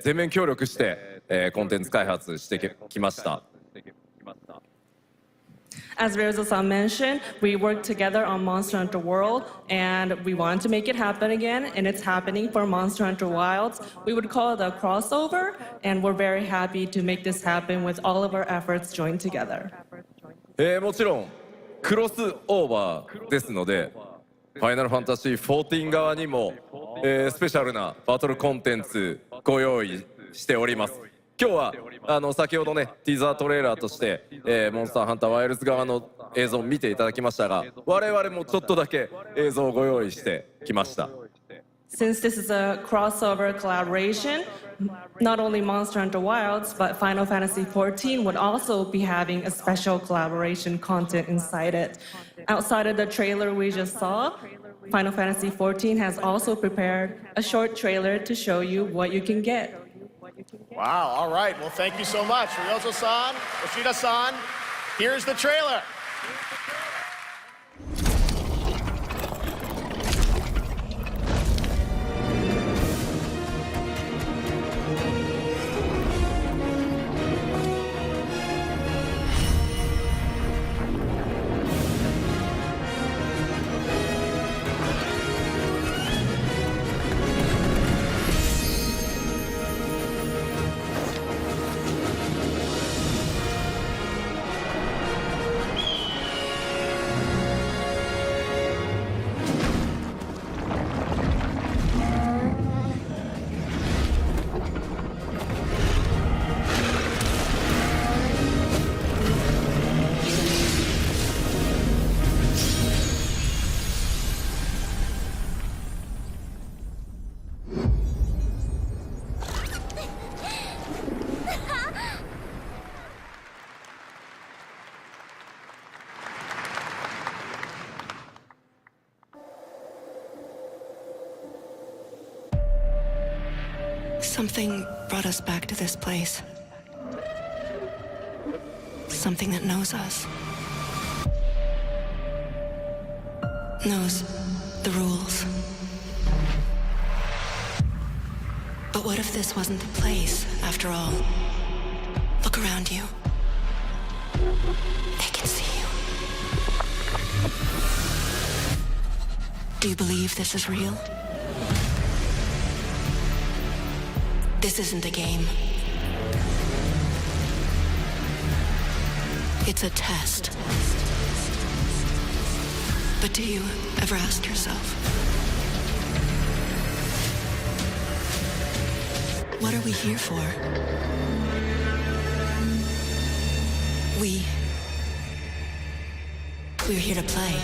全面協力して、コンテンツ開発してきました。As Ryozo-san mentioned, we worked together on Monster Hunter World, and we wanted to make it happen again, and it's happening for Monster Hunter Wilds. We would call it a crossover, and we're very happy to make this happen with all of our efforts joined together. もちろんクロスオーバーですので、ファイナルファンタジー14側にも、スペシャルなバトルコンテンツご用意しております。今日は先ほどねティザートレーラーとして、モンスターハンターワイルズ側の映像を見ていただきましたが、我々もちょっとだけ映像をご用意してきました。Since this is a crossover collaboration, not only Monster Hunter Wilds, but Final Fantasy XIV would also be having a special collaboration content inside it. Outside of the trailer we just saw, Final Fantasy XIV has also prepared a short trailer to show you what you can get. Wow, all right. Well, thank you so much. Ryozo-san, Yoshida-san, here's the trailer. Something brought us back to this place. Something that knows us. Knows the rules. But what if this wasn't the place, after all? Look around you. They can see you. Do you believe this is real? This isn't a game. It's a test. But do you ever ask yourself, what are we here for? We're here to play.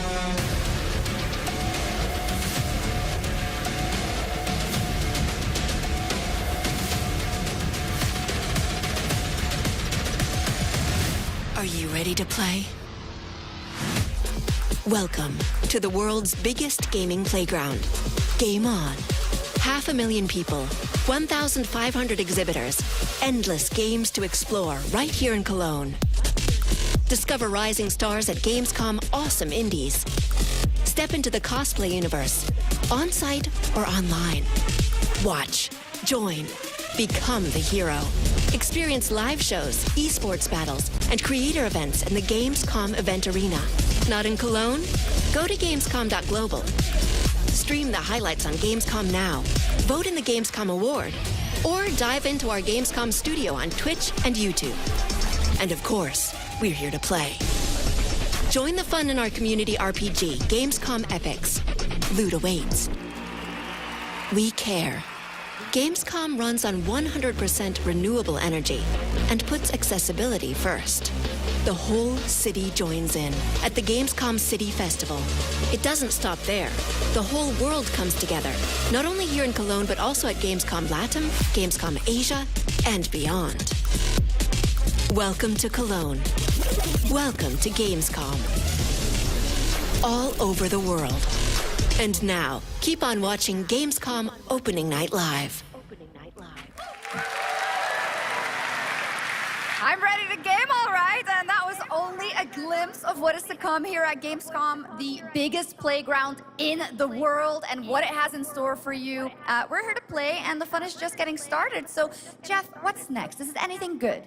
Are you ready to play? Welcome to the world's biggest gaming playground. Game on. 500,000 people, 1,500 exhibitors, endless games to explore right here in Cologne. Discover rising stars at Gamescom Awesome Indies. Step into the cosplay universe, on-site or online. Watch, join, become the hero. Experience live shows, esports battles, and creator events in the Gamescom event arena. Not in Cologne? Go to gamescom.global. Stream the highlights on Gamescom Now, vote in the Gamescom Award, or dive into our Gamescom studio on Twitch and YouTube. And of course, we're here to play. Join the fun in our community RPG, Gamescom Epics. Loot awaits. We care. Gamescom runs on 100% renewable energy and puts accessibility first. The whole city joins in at the Gamescom City Festival. It doesn't stop there. The whole world comes together, not only here in Cologne, but also at Gamescom Latam, Gamescom Asia, and beyond. Welcome to Cologne. Welcome to Gamescom. All over the world. And now, keep on watching Gamescom Opening Night Live. I'm ready to game, all right, and that was only a glimpse of what is to come here at Gamescom, the biggest playground in the world, and what it has in store for you. We're here to play, and the fun is just getting started. So, Jeff, what's next? Is it anything good?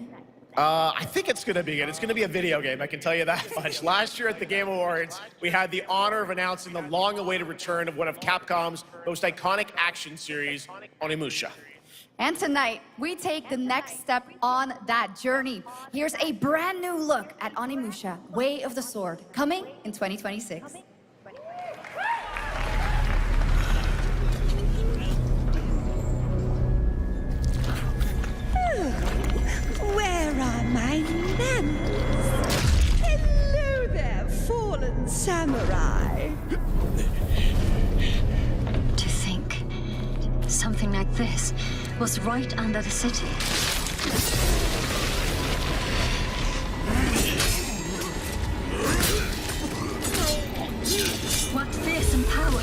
I think it's going to be good. It's going to be a video game, I can tell you that much. Last year at the Game Awards, we had the honor of announcing the long-awaited return of one of Capcom's most iconic action series, Onimusha. And tonight, we take the next step on that journey. Here's a brand new look at Onimusha, Way of the Sword, coming in 2026. Where are my lamps? Hello there, fallen samurai. To think something like this was right under the city. What fearsome power!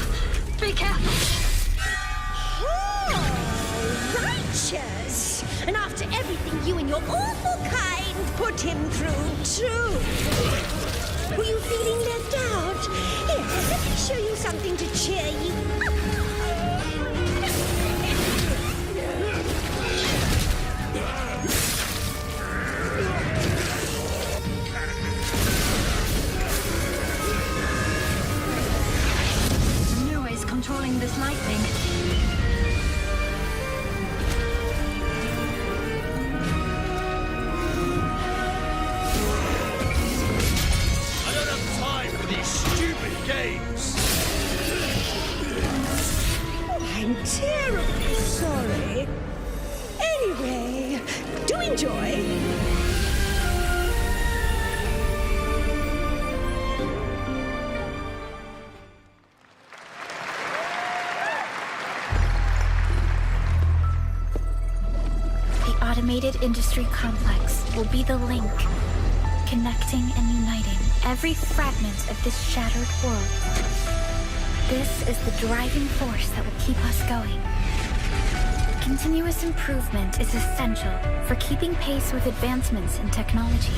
Be careful! Oh, righteous! And after everything you and your awful kind put him through, too. Were you feeling left out? Here, let me show you something to cheer you up. Nua's controlling this lightning. I don't have time for these stupid games. I'm terribly sorry. Anyway, do enjoy. The automated industry complex will be the link, connecting and uniting every fragment of this shattered world. This is the driving force that will keep us going. Continuous improvement is essential for keeping pace with advancements in technology.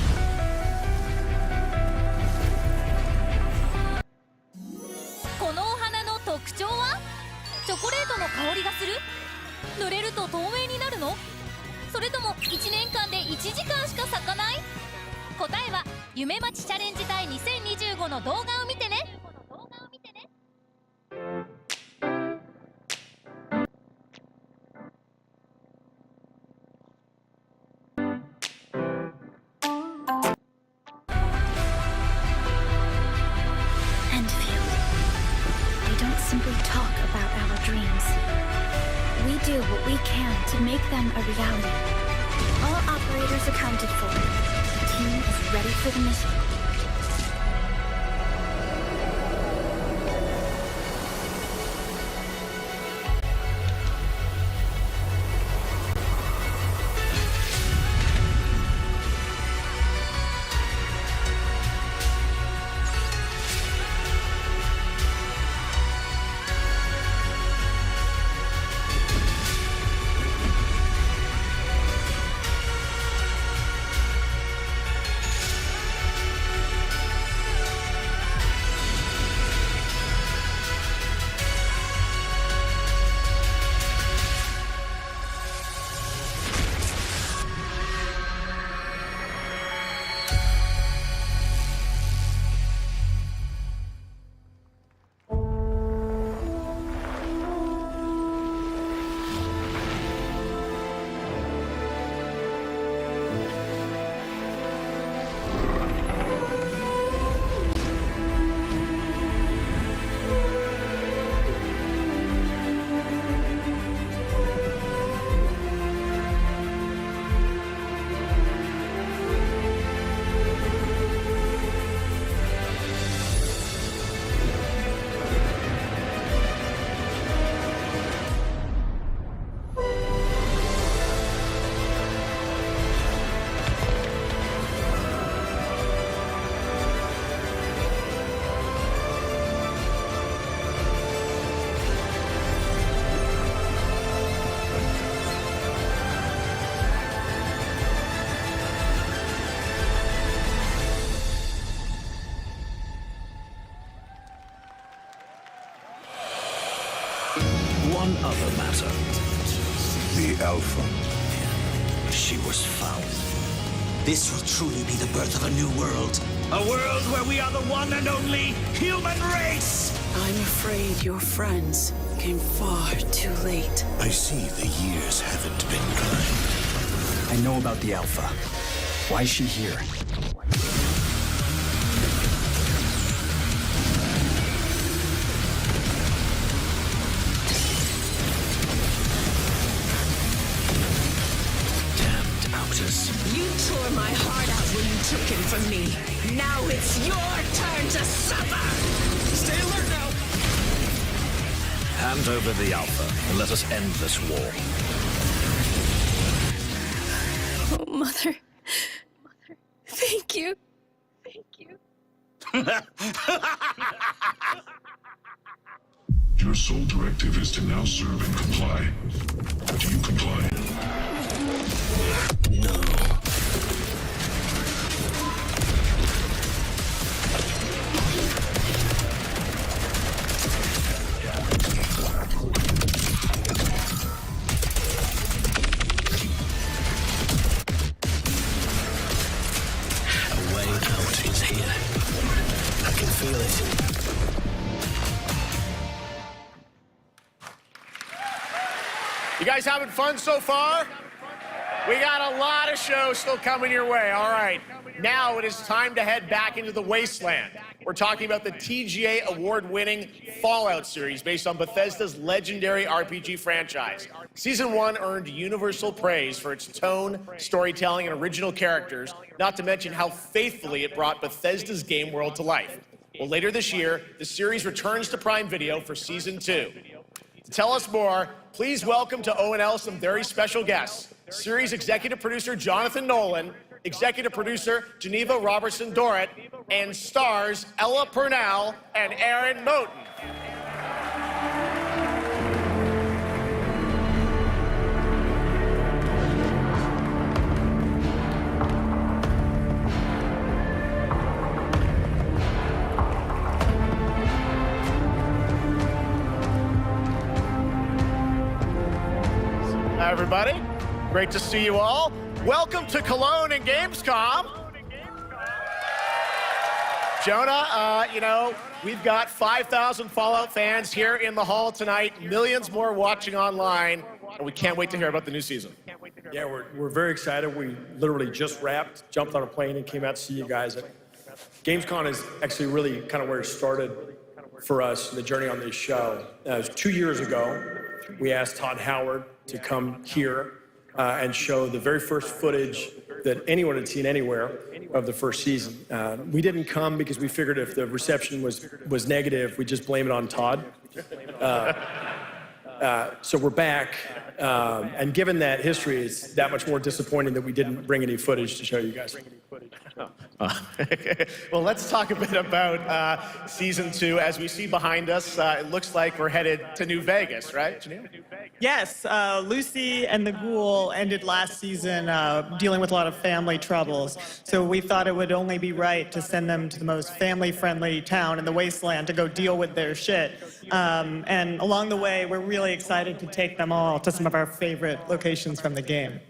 このお花の特徴はチョコレートの香りがする？濡れると透明になるの？それとも1年間で1時間しか咲かない？答えは夢待ちチャレンジ隊2025の動画を見てね。Enfield. They don't simply talk about our dreams. We do what we can to make them a reality. All operators accounted for. The team is ready for the mission. another matter. The Alpha. She was found. This will truly be the birth of a new world. A world where we are the one and only human race! I'm afraid your friends came far too late. I see the years haven't been kind. I know about the Alpha. Why is she here? Damned outers. You tore my heart out when you took him from me. Now it's your turn to suffer! Stay alert now! Hand over the Alpha and let us end this war. Oh, Mother. Thank you. Thank you. Your sole directive is to now serve and comply. Do you comply? No. A way out is here. I can feel it. You guys having fun so far? We got a lot of shows still coming your way. All right, now it is time to head back into the wasteland. We're talking about the TGA award-winning Fallout series based on Bethesda's legendary RPG franchise. Season 1 earned universal praise for its tone, storytelling, and original characters, not to mention how faithfully it brought Bethesda's game world to life. Well, later this year, the series returns to Prime Video for Season 2. To tell us more, please welcome to ONL some very special guests. Series executive producer Jonathan Nolan, executive producer Geneva Robertson-Dorrit, and stars Ella Purnell and Aaron Moten. Hi, everybody. Great to see you all. Welcome to Cologne and Gamescom. Jonah, you know, we've got 5,000 Fallout fans here in the hall tonight, millions more watching online, and we can't wait to hear about the new season. Yeah, we're very excited. We literally just wrapped, jumped on a plane, and came out to see you guys. Gamescom is actually really kind of where it started for us, the journey on this show. It was 2 years ago. We asked Todd Howard to come here and show the very first footage that anyone had seen anywhere of the first season. We didn't come because we figured if the reception was negative, we'd just blame it on Todd. So we're back, and given that history, it's that much more disappointing that we didn't bring any footage to show you guys. Well, let's talk a bit about Season 2. As we see behind us, it looks like we're headed to New Vegas, right, Janine? Yes, Lucy and the Ghoul ended last season dealing with a lot of family troubles. So we thought it would only be right to send them to the most family-friendly town in the wasteland to go deal with their shit. And along the way, we're really excited to take them all to some of our favorite locations from the game.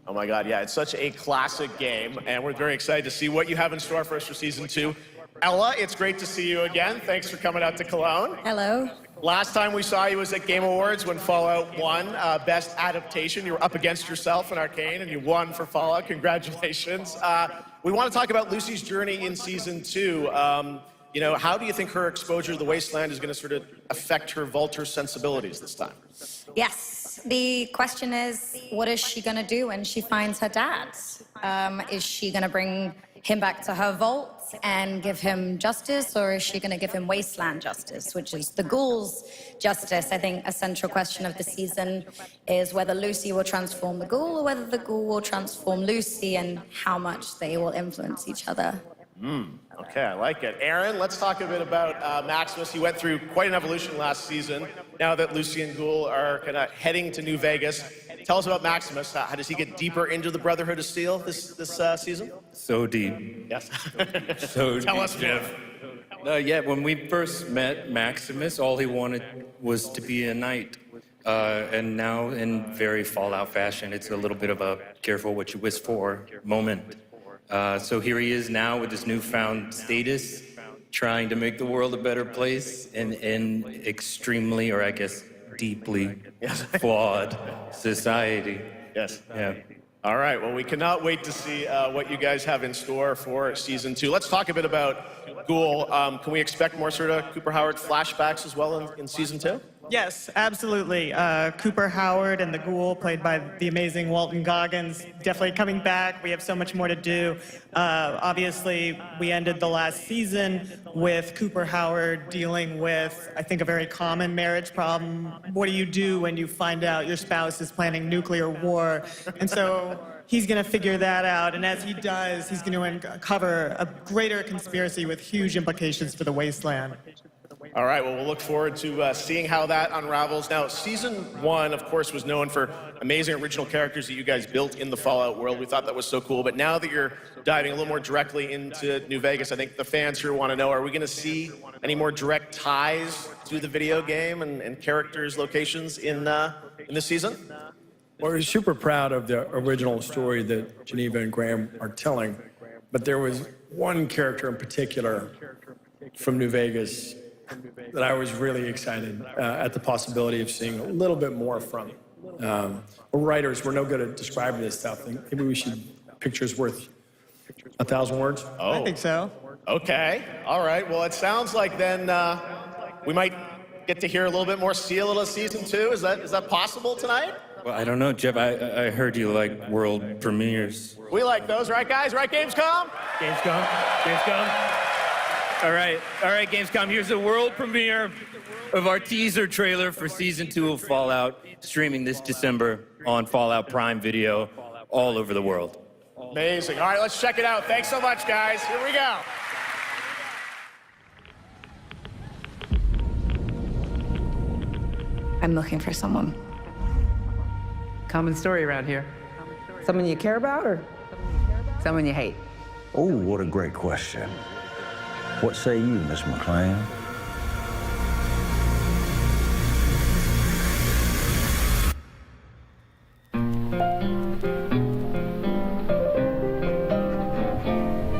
Oh my God, yeah, it's such a classic game, and we're very excited to see what you have in store for us for Season 2. Ella, it's great to see you again. Thanks for coming out to Cologne. Hello. Last time we saw you was at Game Awards when Fallout won Best Adaptation. You were up against yourself in Arcane, and you won for Fallout. Congratulations. We want to talk about Lucy's journey in Season 2. You know, how do you think her exposure to the Wasteland is going to sort of affect her Vulture sensibilities this time? Yes, the question is, what is she going to do when she finds her dad? Is she going to bring him back to her vault and give him justice, or is she going to give him Wasteland justice, which is the ghouls' justice? I think a central question of the season is whether Lucy will transform the ghoul or whether the ghoul will transform Lucy, and how much they will influence each other. Okay, I like it. Aaron, let's talk a bit about Maximus. He went through quite an evolution last season. Now that Lucy and Ghoul are kind of heading to New Vegas, tell us about Maximus. How does he get deeper into the Brotherhood of Steel this season? So deep. Yes. So Tell deep, us Jeff. Yeah, when we first met Maximus, all he wanted was to be a knight. And now, in very Fallout fashion, it's a little bit of a careful what you wish for moment. So here he is now with his newfound status, trying to make the world a better place in extremely, or I guess deeply flawed society. Yes. Yeah. All right, well, we cannot wait to see what you guys have in store for season 2. Let's talk a bit about Ghoul. Can we expect more sort of Cooper Howard flashbacks as well in season 2? Yes, absolutely. Cooper Howard and the Ghoul, played by the amazing Walton Goggins, definitely coming back. We have so much more to do. Obviously, we ended the last season with Cooper Howard dealing with, I think, a very common marriage problem. What do you do when you find out your spouse is planning nuclear war? And so he's going to figure that out. And as he does, he's going to uncover a greater conspiracy with huge implications for the Wasteland. All right, well, we'll look forward to seeing how that unravels. Now, season 1, of course, was known for amazing original characters that you guys built in the Fallout world. We thought that was so cool. But now that you're diving a little more directly into New Vegas, I think the fans here want to know, are we going to see any more direct ties to the video game and characters, locations in this season? Well, we're super proud of the original story that Geneva and Graham are telling. But there was one character in particular from New Vegas that I was really excited at the possibility of seeing a little bit more from. We're writers, we're no good at describing this stuff. Maybe we should, pictures worth 1,000 words? Oh. I think so. Okay, all right. Well, it sounds like then we might get to hear a little bit more, see a little of season 2. Is that possible tonight? Well, I don't know, Jeff. I heard you like world premieres. We like those, right, guys? Right, Gamescom? Gamescom. All right, Gamescom. Here's the world premiere of our teaser trailer for season 2 of Fallout, streaming this December on Fallout Prime Video all over the world. Amazing. All right, let's check it out. Thanks so much, guys. Here we go. I'm looking for someone. Common story around here. Someone you care about or someone you hate? Oh, what a great question. What say you, Miss McClane?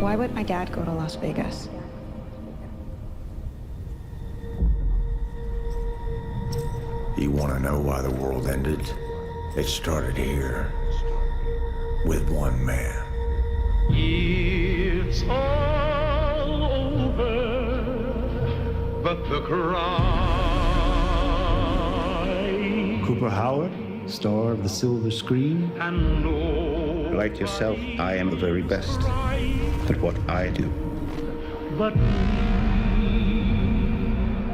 Why would my dad go to Las Vegas? You want to know why the world ended? It started here with one man. It's all over, but the cry. Cooper Howard, star of the silver screen. Like yourself, I am the very best at what I do. But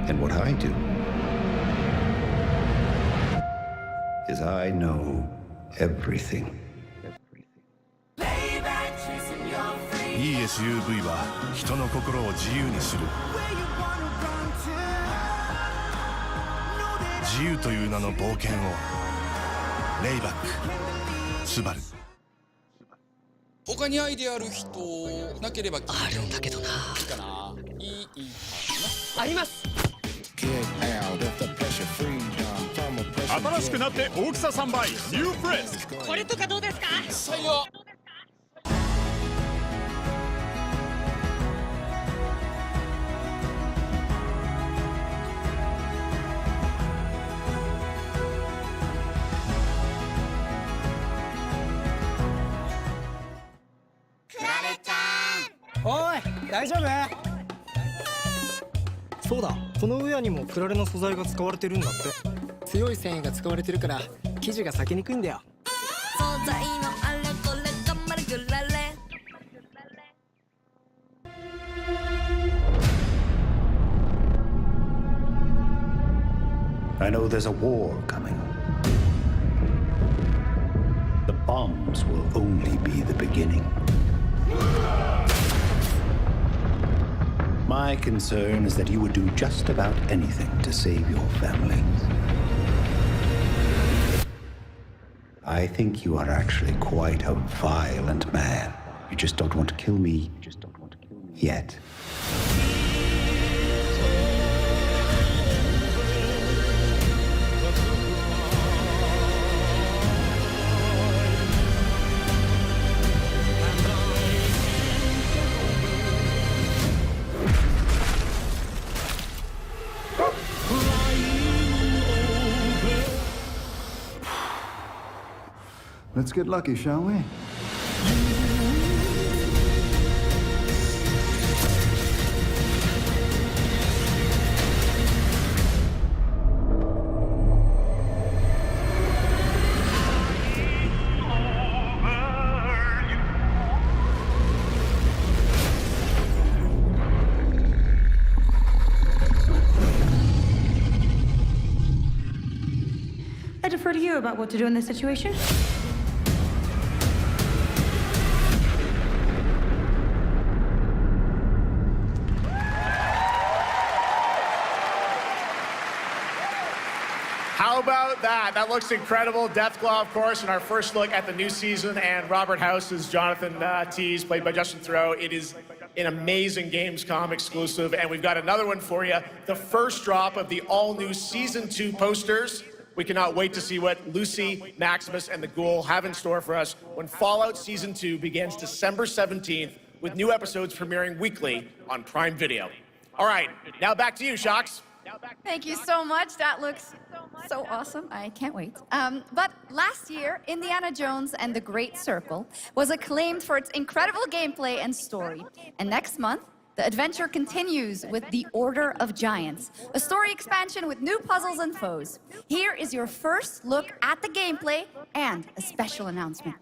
and what I do is I know everything.いい SUV は人の心を自由にする。自由という名の冒険を。レイバック、スバル。他にアイデアある人なければあるんだけどな。いいかな。いいあります。新しくなって大きさ3倍ニュープレス。これとかどうですか？採用。おい、大丈夫？そうだ、このウェアにもクラレの素材が使われてるんだって。強い繊維が使われてるから生地が裂けにくいんだよ。素材のあれこれ頑張るクラレ。I know there's a war coming. The bombs will only be the beginning. My concern is that you would do just about anything to save your family. I think you are actually quite a violent man. You just don't want to kill me yet. Let's get lucky, shall we? I defer to you about what to do in this situation. How about that? That looks incredible. Deathclaw, of course, in our first look at the new season, and Robert House is Jonathan Tease, played by Justin Theroux. It is an amazing Gamescom exclusive, and we've got another one for you. The first drop of the all-new Season 2 posters. We cannot wait to see what Lucy, Maximus, and the Ghoul have in store for us when Fallout Season 2 begins December 17th, with new episodes premiering weekly on Prime Video. All right, now back to you, Shox. Thank you so much. That looks so awesome. I can't wait. But last year, Indiana Jones and the Great Circle was acclaimed for its incredible gameplay and story. And next month, the adventure continues with The Order of Giants, a story expansion with new puzzles and foes. Here is your first look at the gameplay and a special announcement.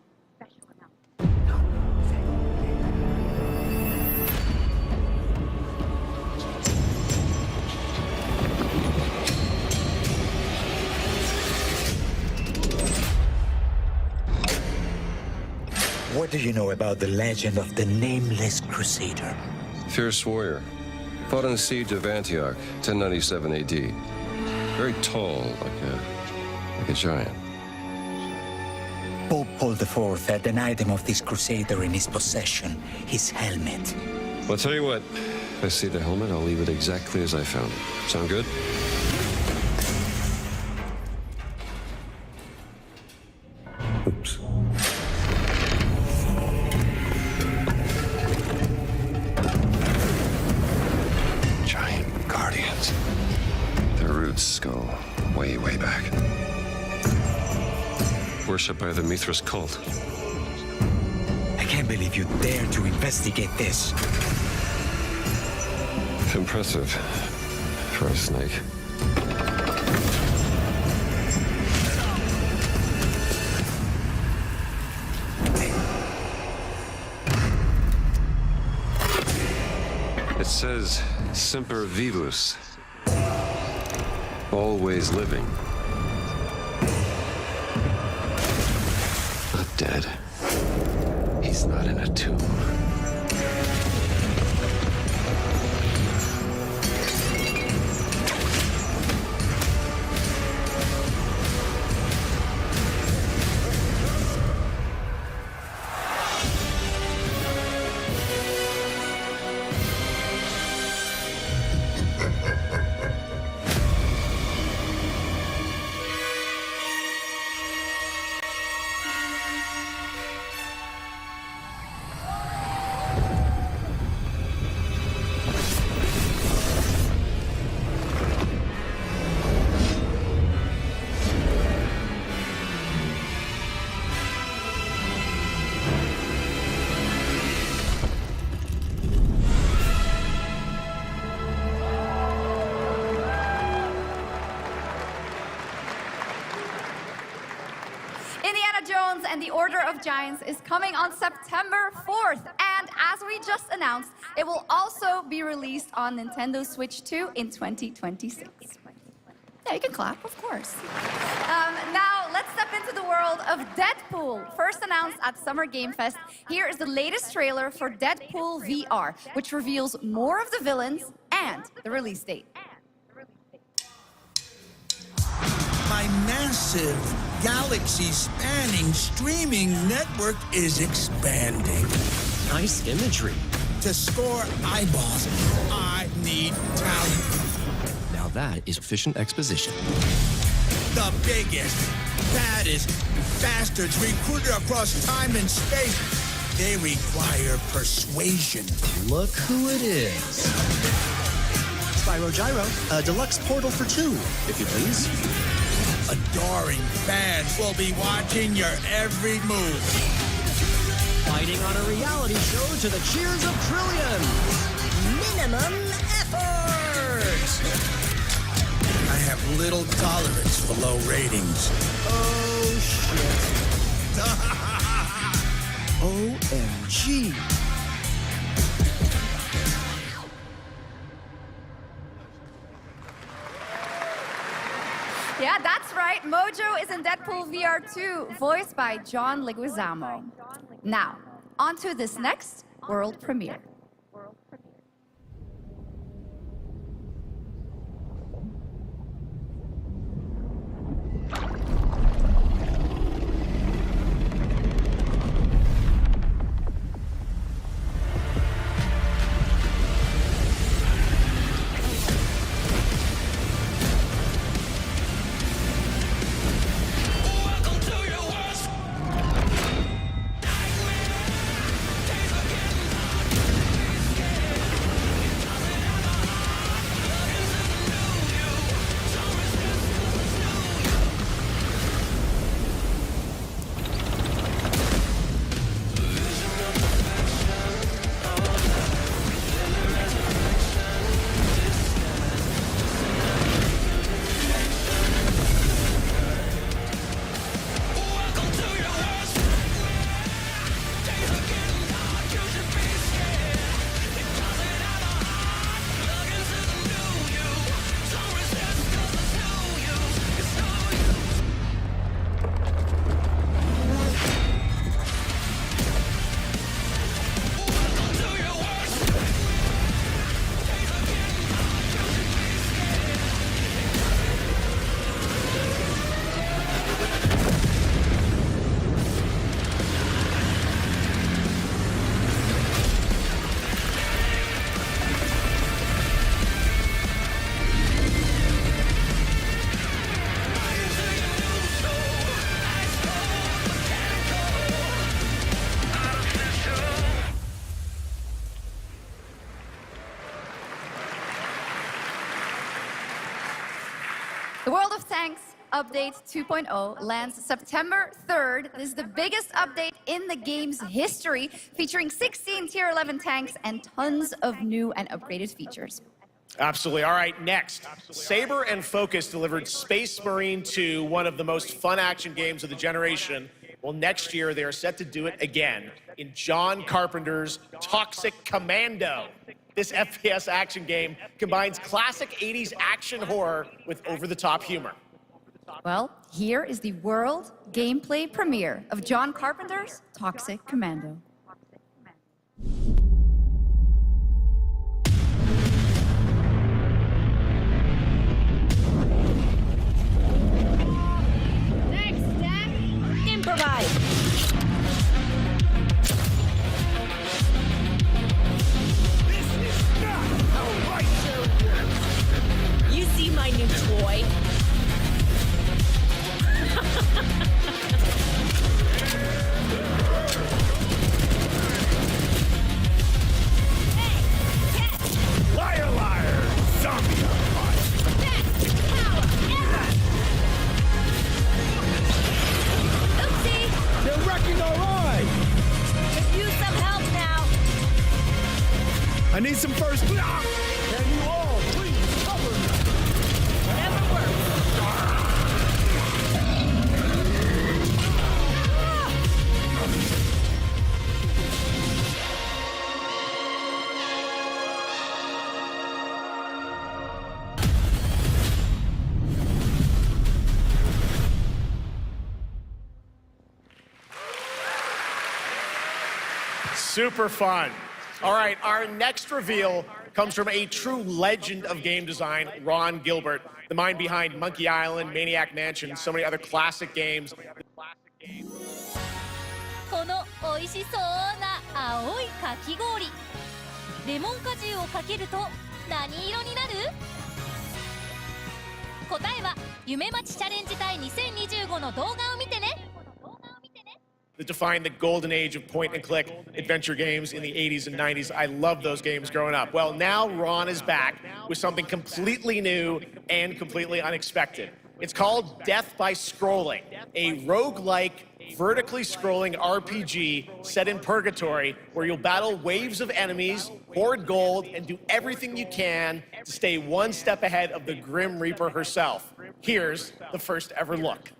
What do you know about the legend of the Nameless Crusader? Fierce warrior. Fought in the siege of Antioch, 1097 AD. Very tall, like a giant. Pope Paul IV had an item of this crusader in his possession, his helmet. Well, I'll tell you what. If I see the helmet, I'll leave it exactly as I found it. Sound good? Oops. Giant guardians. Their roots go way, way back. Worshipped by the Mithras cult. I can't believe you dare to investigate this. Impressive for a snake. It says Semper Vivus, always living. Not dead. He's not in a tomb. Indiana Jones and the Order of Giants is coming on September 4th. And as we just announced, it will also be released on Nintendo Switch 2 in 2026. Yeah, you can clap, of course. Now, let's step into the world of Deadpool. First announced at Summer Game Fest, here is the latest trailer for Deadpool VR, which reveals more of the villains and the release date. My massive, galaxy-spanning streaming network is expanding. Nice imagery. To score eyeballs, I need talent. Now that is efficient exposition. The biggest, baddest bastards recruited across time and space. They require persuasion. Look who it is. Spyro Gyro, a deluxe portal for two, if you please. Adoring fans will be watching your every move. Fighting on a reality show to the cheers of trillions. Minimum effort. I have little tolerance for low ratings. Oh, shit. OMG. Yeah, that's right. Mojo is in Deadpool VR 2, voiced by John Leguizamo. Now, on to this next world premiere. The World of Tanks Update 2.0 lands September 3rd. This is the biggest update in the game's history, featuring 16 Tier 11 tanks and tons of new and upgraded features. Absolutely. All right, next. Saber and Focus delivered Space Marine 2, one of the most fun action games of the generation. Well, next year they are set to do it again in John Carpenter's Toxic Commando. This FPS action game combines classic 80s action horror with over-the-top humor. Well, here is the world gameplay premiere of John Carpenter's Toxic Commando. Next step, improvise. You see my new toy? Liar, liar! Zombie Best power ever! Oopsie! They're wrecking our ride! Could use some help now. I need some first. Can you all please cover me? Whatever works. Super fun. All right, our next reveal comes from a true legend of game design, Ron Gilbert, the mind behind Monkey Island, Maniac Mansion, so many other classic games. この美味しそうな青いかき氷。レモン果汁をかけると何色になる？答えは夢待ちチャレンジ隊2025の動画を見てね。That defined the golden age of point-and-click adventure games in the 80s and 90s. I loved those games growing up. Well, now Ron is back with something completely new and completely unexpected. It's called Death by Scrolling, a roguelike, vertically scrolling RPG set in purgatory where you'll battle waves of enemies, hoard gold, and do everything you can to stay one step ahead of the Grim Reaper herself. Here's the first ever look.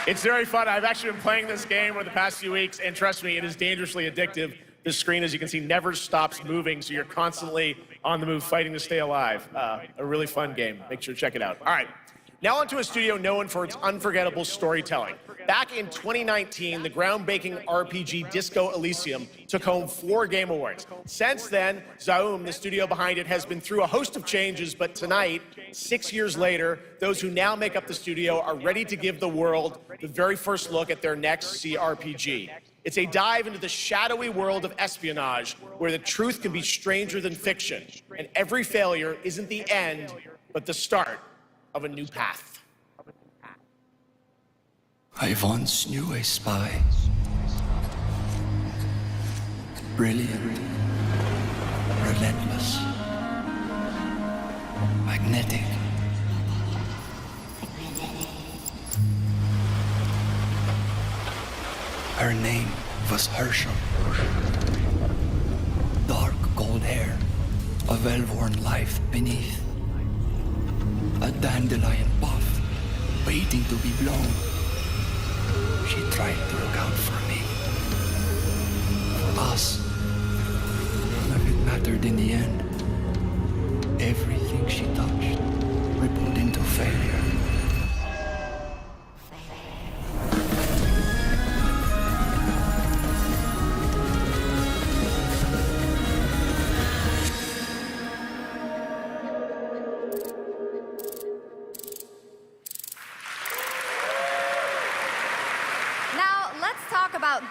It's very fun. I've actually been playing this game over the past few weeks, and trust me, it is dangerously addictive. This screen, as you can see, never stops moving, so you're constantly on the move fighting to stay alive. A really fun game. Make sure to check it out. All right, now onto a studio known for its unforgettable storytelling. Back in 2019, the groundbreaking RPG Disco Elysium took home 4 Game Awards. Since then, Zaum, the studio behind it, has been through a host of changes, but tonight, 6 years later, those who now make up the studio are ready to give the world the very first look at their next CRPG. It's a dive into the shadowy world of espionage, where the truth can be stranger than fiction, and every failure isn't the end, but the start of a new path. I once knew a spy. Brilliant, relentless, magnetic. Her name was Herschel. Dark gold hair, a well-worn life beneath. A dandelion puff, waiting to be blown. She tried to look out for me. For us. But it mattered in the end. Everything she touched rippled into failure.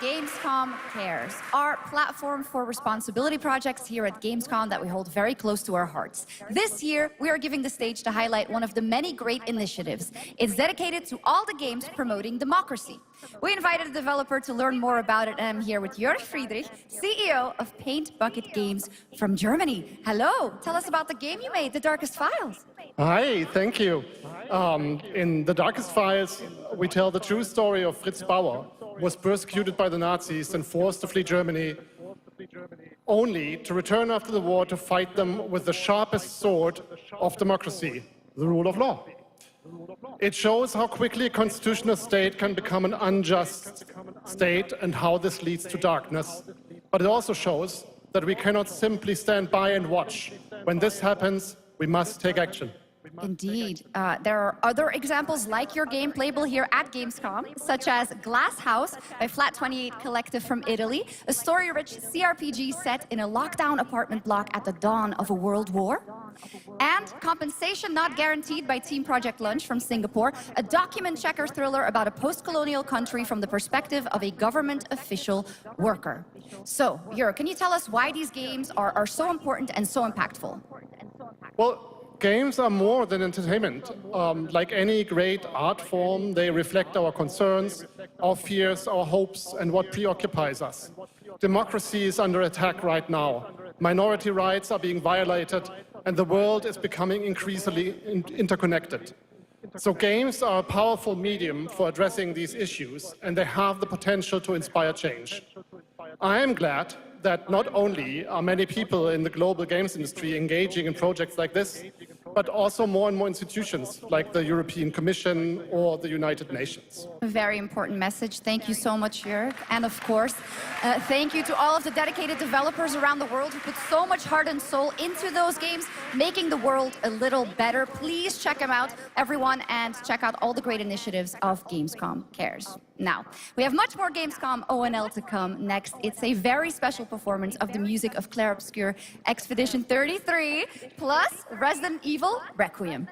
Gamescom Cares, our platform for responsibility projects here at Gamescom that we hold very close to our hearts. This year, we are giving the stage to highlight one of the many great initiatives. It's dedicated to all the games promoting democracy. We invited a developer to learn more about it, and I'm here with Jörg Friedrich, CEO of Paint Bucket Games from Germany. Hello, tell us about the game you made, The Darkest Files. Hi, thank you. In The Darkest Files, we tell the true story of Fritz Bauer, who was persecuted by the Nazis and forced to flee Germany, only to return after the war to fight them with the sharpest sword of democracy, the rule of law. It shows how quickly a constitutional state can become an unjust state and how this leads to darkness. But it also shows that we cannot simply stand by and watch. When this happens, we must take action. Indeed. There are other examples like your game playable here at Gamescom, such as Glass House by Flat 28 Collective from Italy, a story-rich CRPG set in a lockdown apartment block at the dawn of a world war. And Compensation Not Guaranteed by Team Project Lunch from Singapore, a document checker thriller about a post-colonial country from the perspective of a government official worker. So, Jörg, can you tell us why these games are so important and so impactful? Well, games are more than entertainment. Like any great art form, they reflect our concerns, our fears, our hopes, and what preoccupies us. Democracy is under attack right now. Minority rights are being violated, and the world is becoming increasingly interconnected. So games are a powerful medium for addressing these issues, and they have the potential to inspire change. I am glad that not only are many people in the global games industry engaging in projects like this, but also more and more institutions like the European Commission or the United Nations. A very important message. Thank you so much, Jörg. And of course, thank you to all of the dedicated developers around the world who put so much heart and soul into those games, making the world a little better. Please check them out, everyone, and check out all the great initiatives of Gamescom Cares. Now, we have much more Gamescom ONL to come. Next, it's a very special performance of the music of Clair Obscur Expedition 33, plus Resident Evil Requiem.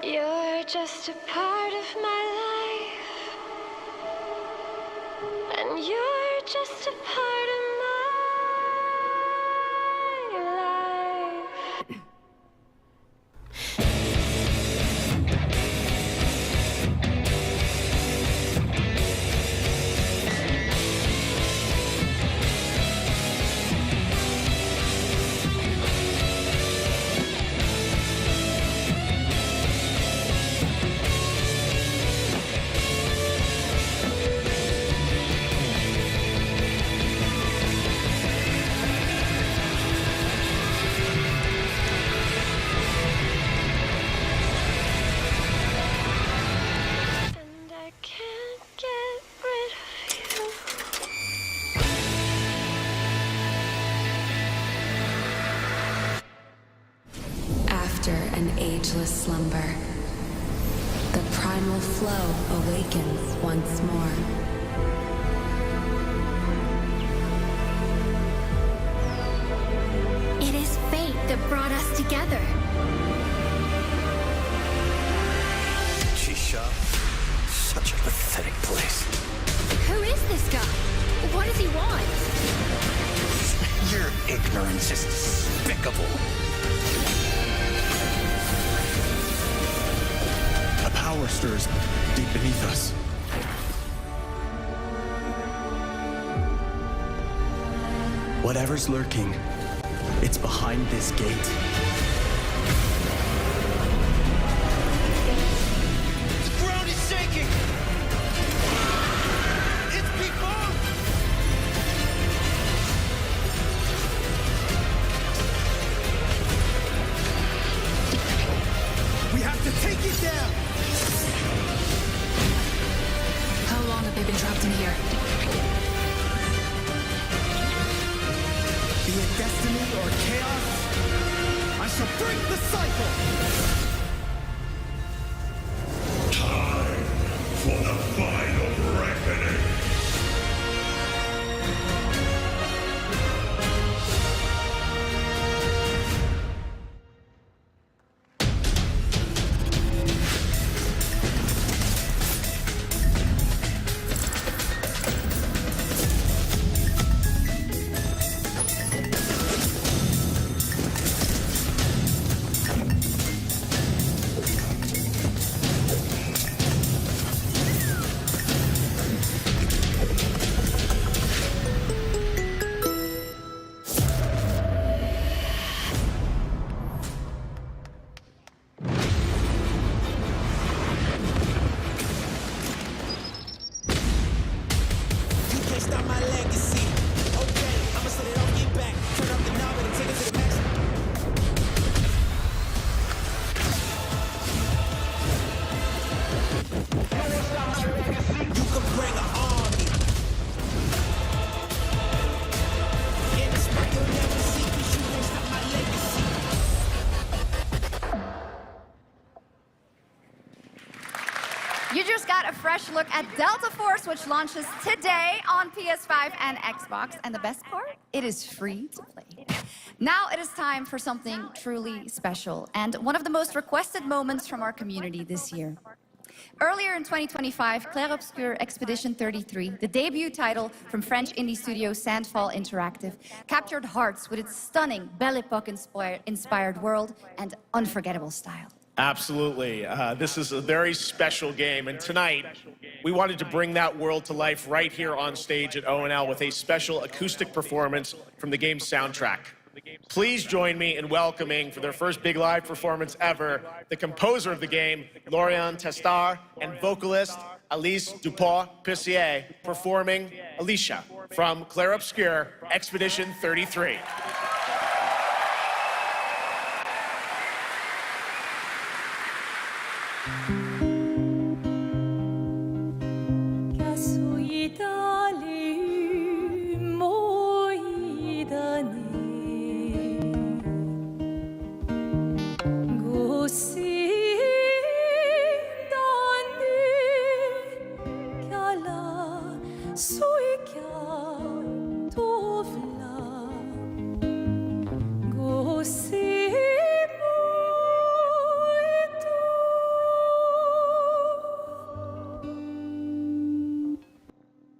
You're just a part of my life, and you're just a part of my life. After an ageless slumber, the primal flow awakens once more. It is fate that brought us together. Shisha, such a pathetic place. Who is this guy? What does he want? Your ignorance is despicable. A power stirs deep beneath us. Whatever's lurking, it's behind this gate. The ground is shaking! It's people! We have to take it down! How long have they been trapped in here? Be it destiny or chaos, I shall break the cycle! Time for the final reckoning. You just got a fresh look at Delta Force, which launches today on PS5 and Xbox. And the best part? It is free to play. Now it is time for something truly special and one of the most requested moments from our community this year. Earlier in 2025, Clair Obscur Expedition 33, the debut title from French indie studio Sandfall Interactive, captured hearts with its stunning Belle Epoque-inspired world and unforgettable style. Absolutely. This is a very special game, and tonight we wanted to bring that world to life right here on stage at ONL with a special acoustic performance from the game's soundtrack. Please join me in welcoming, for their first big live performance ever, the composer of the game, Lauriane Testard, and vocalist Alice Dupont-Pessier, performing Alicia from Clair Obscur Expedition 33.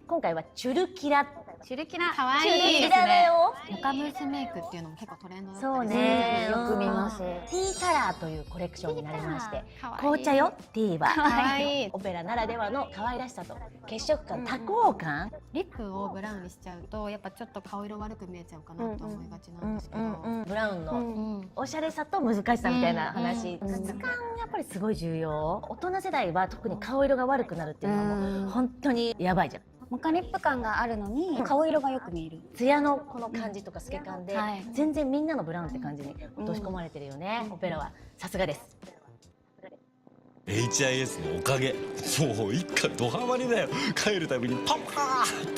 今回はチュルキラ。チュルキラ、可愛いですね。モカムースメイクっていうのも結構トレンドだったりそうね、よく見ます。ティーカラーというコレクションになりまして、紅茶よ、ティーは。可愛い。オペラならではの可愛らしさと血色感、多幸感。リップをブラウンにしちゃうと、やっぱちょっと顔色悪く見えちゃうかなと思いがちなんですけど、ブラウンのおしゃれさと難しさみたいな話。質感やっぱりすごい重要。大人世代は特に顔色が悪くなるっていうのはもう本当にやばいじゃん。モカリップ感があるのに顔色がよく見える。ツヤのこの感じとか透け感で、全然みんなのブラウンって感じに落とし込まれてるよね。オペラはさすがです。HIS のおかげ。もう一家ドハマりだよ。帰るたびにパパーっ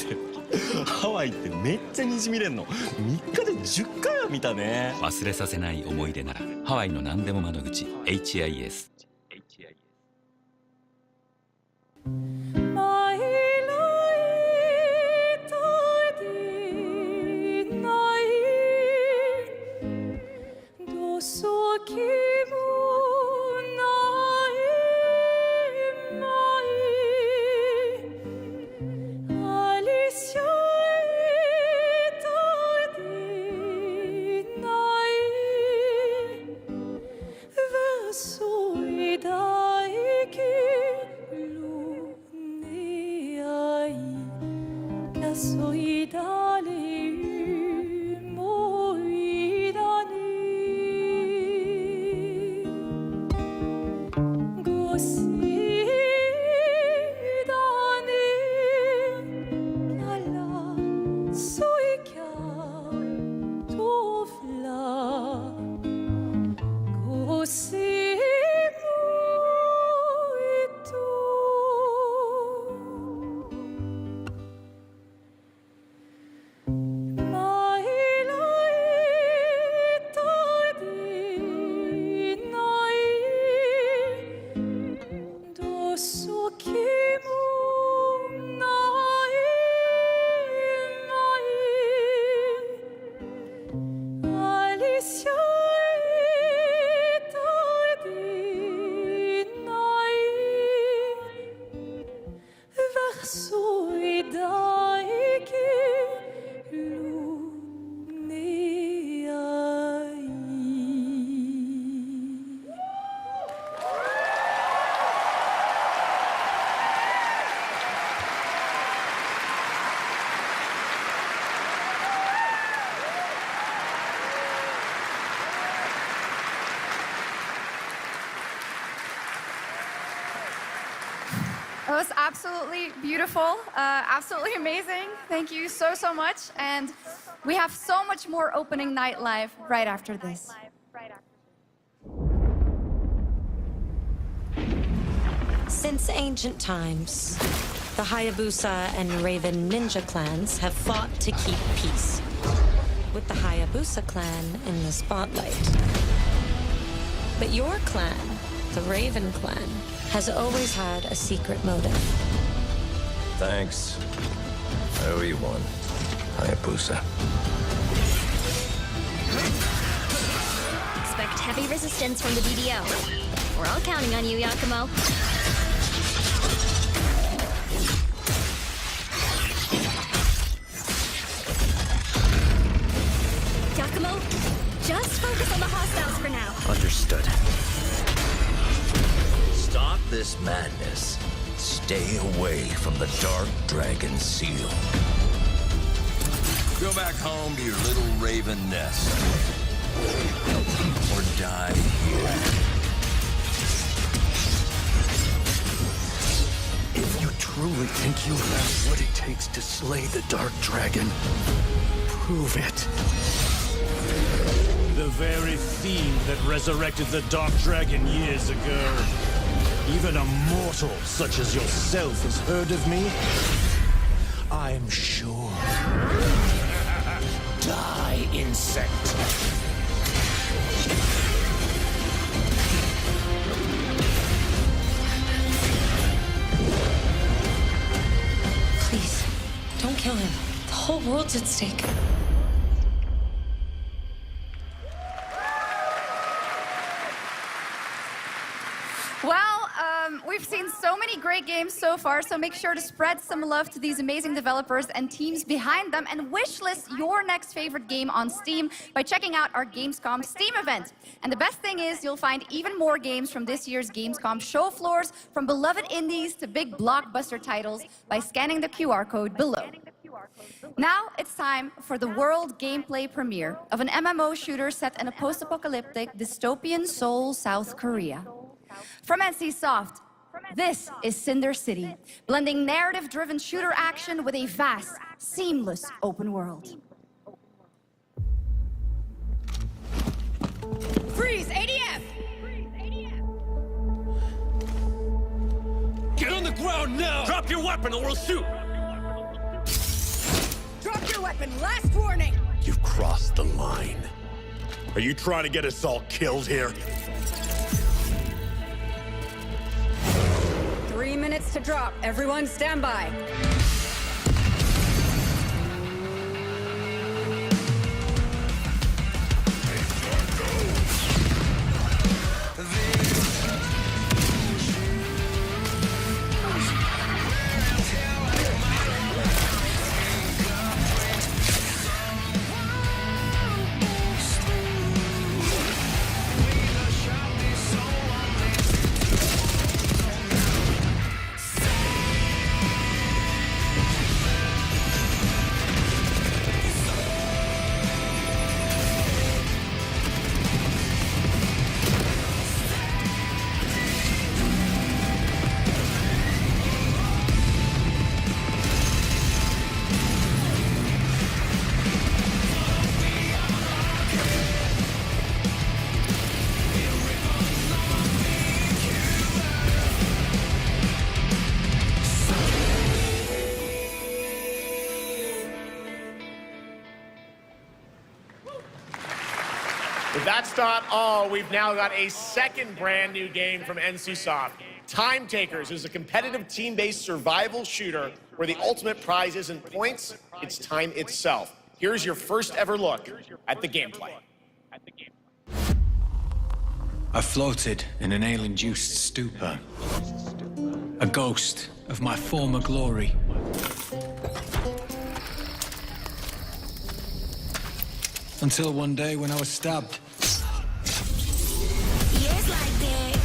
て。ハワイってめっちゃにじみれんの。3日で10回は見たね。忘れさせない思い出ならハワイの何でも窓口 HIS。It was absolutely beautiful, absolutely amazing. Thank you so, so much. And we have so much more opening night live right after this. Since ancient times, the Hayabusa and Raven ninja clans have fought to keep peace, with the Hayabusa clan in the spotlight. But your clan, the Raven clan, has always had a secret motive. Thanks. I owe you one, Hayabusa. Expect heavy resistance from the DDO. We're all counting on you, Yakumo. Yakumo, just focus on the hostiles for now. Understood. Stop this madness. Stay away from the Dark Dragon Seal. Go back home to your little raven nest. Or die here. If you truly think you have what it takes to slay the Dark Dragon, prove it. The very fiend that resurrected the Dark Dragon years ago. Even a mortal such as yourself has heard of me? I'm sure. Die, insect. Please, don't kill him. The whole world's at stake. We've seen so many great games so far, so make sure to spread some love to these amazing developers and teams behind them, and wishlist your next favorite game on Steam by checking out our Gamescom Steam event. And the best thing is you'll find even more games from this year's Gamescom show floors, from beloved indies to big blockbuster titles, by scanning the QR code below. Now it's time for the world gameplay premiere of an MMO shooter set in a post-apocalyptic dystopian Seoul, South Korea. From NCSoft, this is Cinder City, blending narrative-driven shooter action with a vast, seamless open world. Freeze! ADF! Get on the ground now! Drop your weapon or we'll shoot! Drop your weapon, last warning! You've crossed the line. Are you trying to get us all killed here? 3 minutes to drop. Everyone stand by. But that's not all. We've now got a second brand new game from NCSoft. Time Takers is a competitive team-based survival shooter where the ultimate prize isn't points, it's time itself. Here's your first ever look at the gameplay. I floated in an ale-induced stupor, a ghost of my former glory. Until one day when I was stabbed. Yes, like that.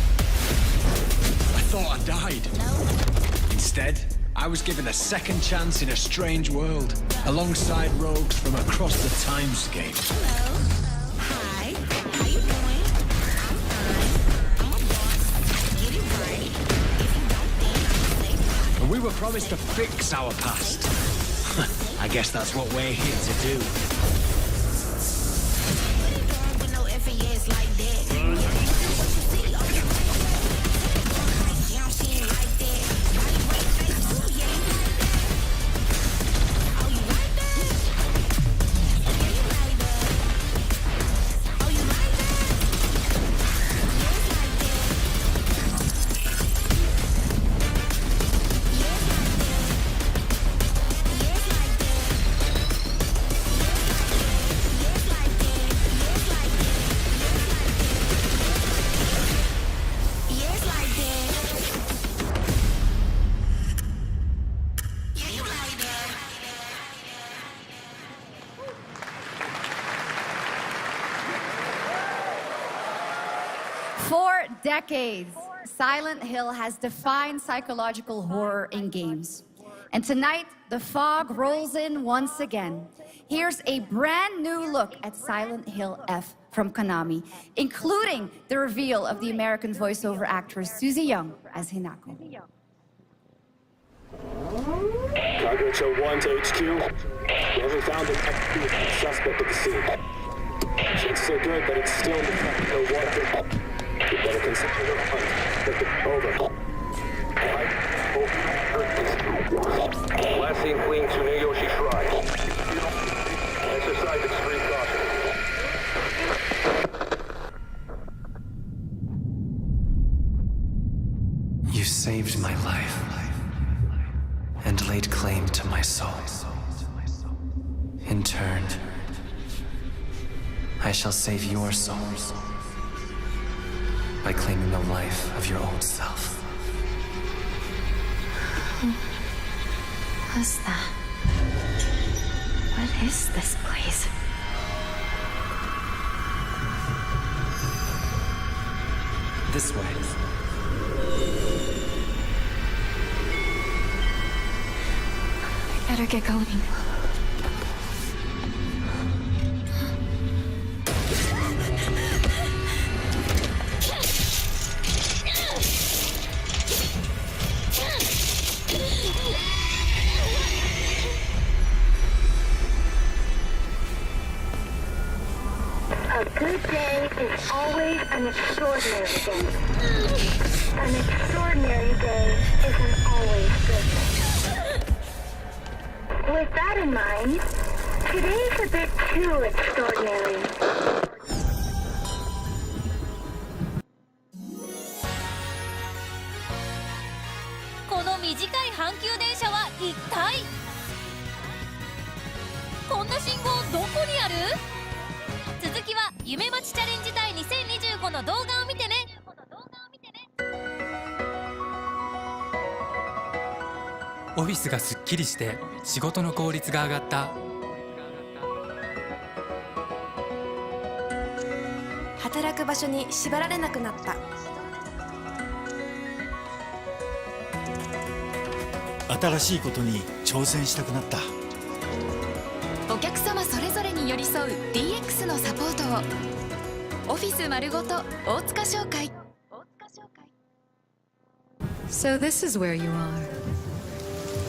I thought I died. No. Instead, I was given a second chance in a strange world, alongside rogues from across the timescape. Hello. Hi. How you doing? I'm fine. I'm a boss. Get it right. If you don't think, And we were promised to fix our past. I guess that's what we're here to do. For decades, Silent Hill has defined psychological horror in games. And tonight, the fog rolls in once again. Here's a brand new look at Silent Hill F from Konami, including the reveal of the American voiceover actress Susie Young as Hinako. Targets are 1 to HQ. We haven't found an active suspect at the scene. Chances are good, but it's still in the fact no one. You better consider the hunt. Over. Last seen fleeing Tsuneyoshi Shrine. Exercise extreme caution. You saved my life and laid claim to my soul. In turn, I shall save your soul by claiming the life of your old self. Who's that? What is this place? This way. I better get going. A good day is always an extraordinary day. An extraordinary day isn't always good. With that in mind, today's a bit too extraordinary. この短い阪急電車は一体こんな信号どこにある？続きは夢待ちチャレンジ隊2025の動画を見てね。オフィスがすっきりして仕事の効率が上がった。働く場所に縛られなくなった。新しいことに挑戦したくなった。お客様それぞれに寄り添う DX のサポートを。オフィス丸ごと大塚商会。So this is where you are.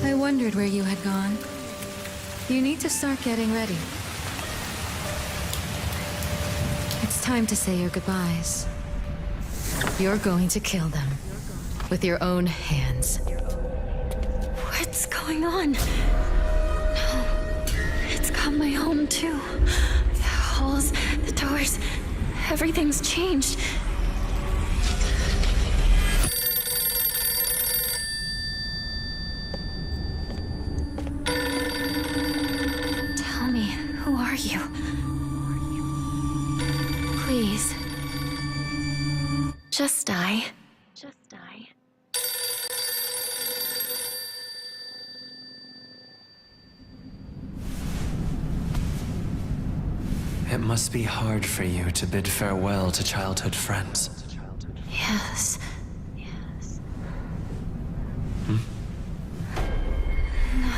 I wondered where you had gone. You need to start getting ready. It's time to say your goodbyes. You're going to kill them with your own hands. What's going on? No, it's got my home too. The halls, the doors, everything's changed. Tell me, who are you? Please. Just die. Just die. It must be hard for you to bid farewell to childhood friends. Yes. Hmm? No.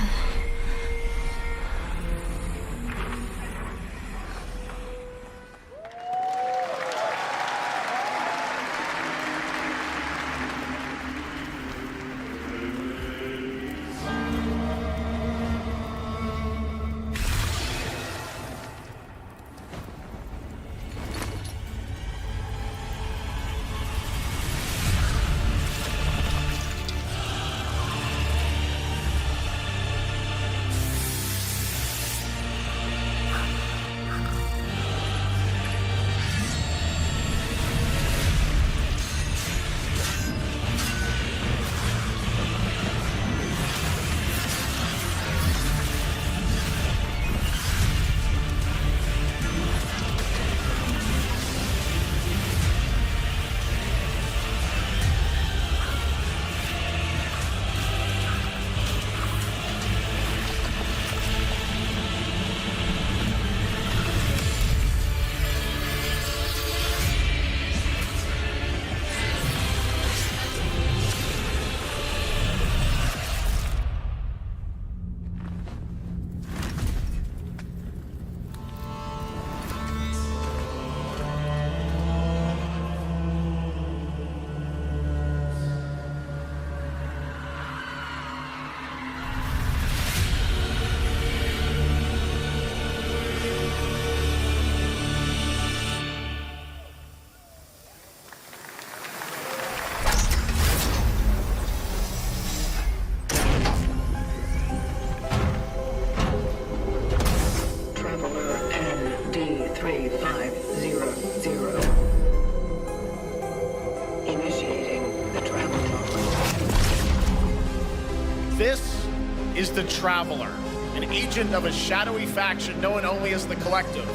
the Traveler, an agent of a shadowy faction known only as the Collective.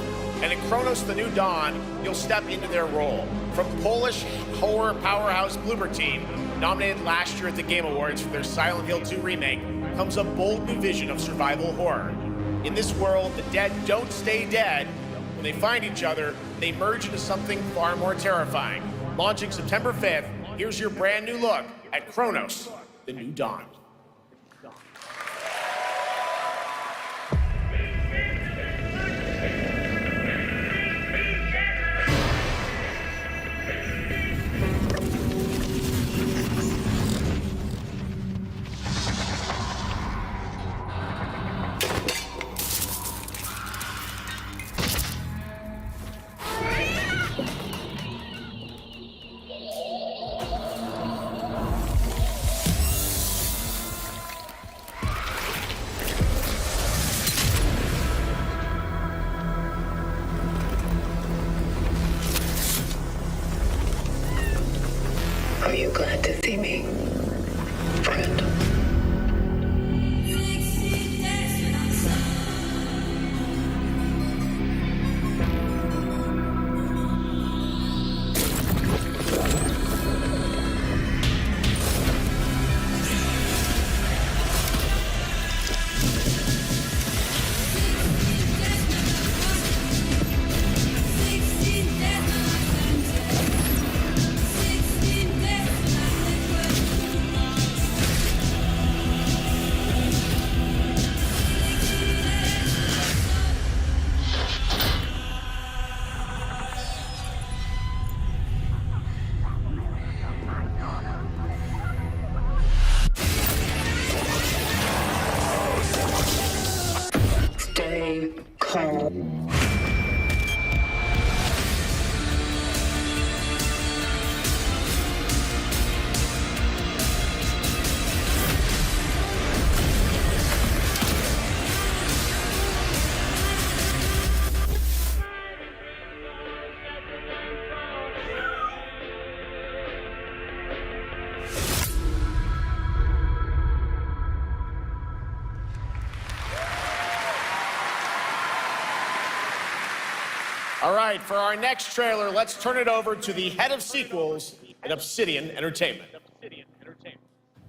And in Kronos The New Dawn, you'll step into their role. From Polish horror powerhouse Bloober Team, nominated last year at the Game Awards for their Silent Hill 2 remake, comes a bold new vision of survival horror. In this world, the dead don't stay dead. When they find each other, they merge into something far more terrifying. Launching September 5th, here's your brand new look at Kronos The New Dawn. Are you glad to see me, friend? Stay calm. All right, for our next trailer, let's turn it over to the head of sequels at Obsidian Entertainment.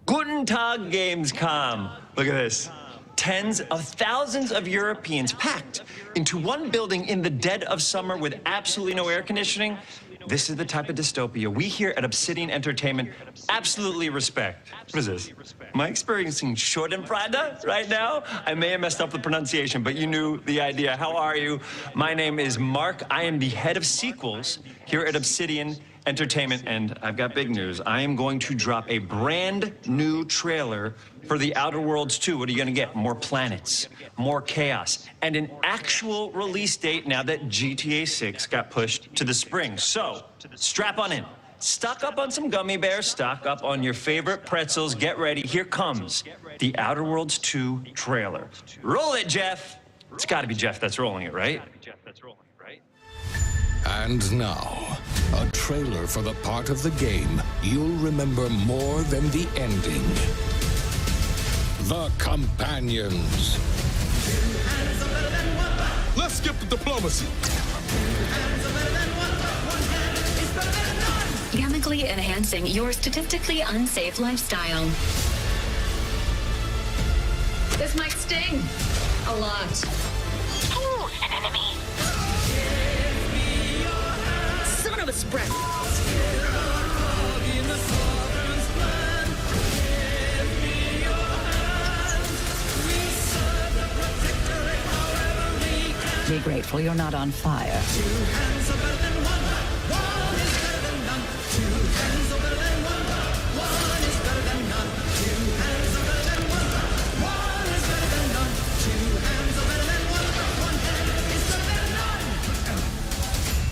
Guten Tag, Gamescom. Look at this. Tens of thousands of Europeans packed into one building in the dead of summer with absolutely no air conditioning. This is the type of dystopia we here at Obsidian Entertainment absolutely respect. What is this? Am I experiencing Schadenfreude right now? I may have messed up the pronunciation, but you knew the idea. How are you? My name is Mark. I am the head of sequels here at Obsidian Entertainment, and I've got big news. I am going to drop a brand new trailer for The Outer Worlds 2. What are you going to get? More planets, more chaos, and an actual release date now that GTA 6 got pushed to the spring. So, strap on in. Stock up on some gummy bears, stock up on your favorite pretzels. Get ready. Here comes The Outer Worlds 2 trailer. Roll it, Jeff. It's got to be Jeff that's rolling it, right? And now, a trailer for the part of the game you'll remember more than the ending. The Companions. Let's skip the diplomacy. Chemically enhancing your statistically unsafe lifestyle. This might sting a lot. Ooh, an enemy. Son of a spread. Be grateful you're not on fire.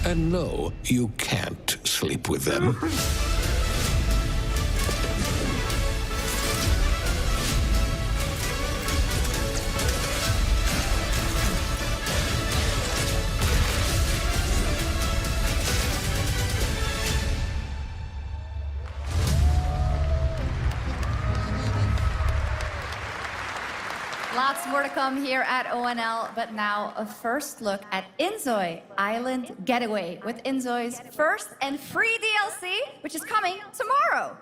And no, you can't sleep with them. Lots more to come here at ONL, but now a first look at Inzoi Island Getaway with Inzoi's first and free DLC, which is coming tomorrow.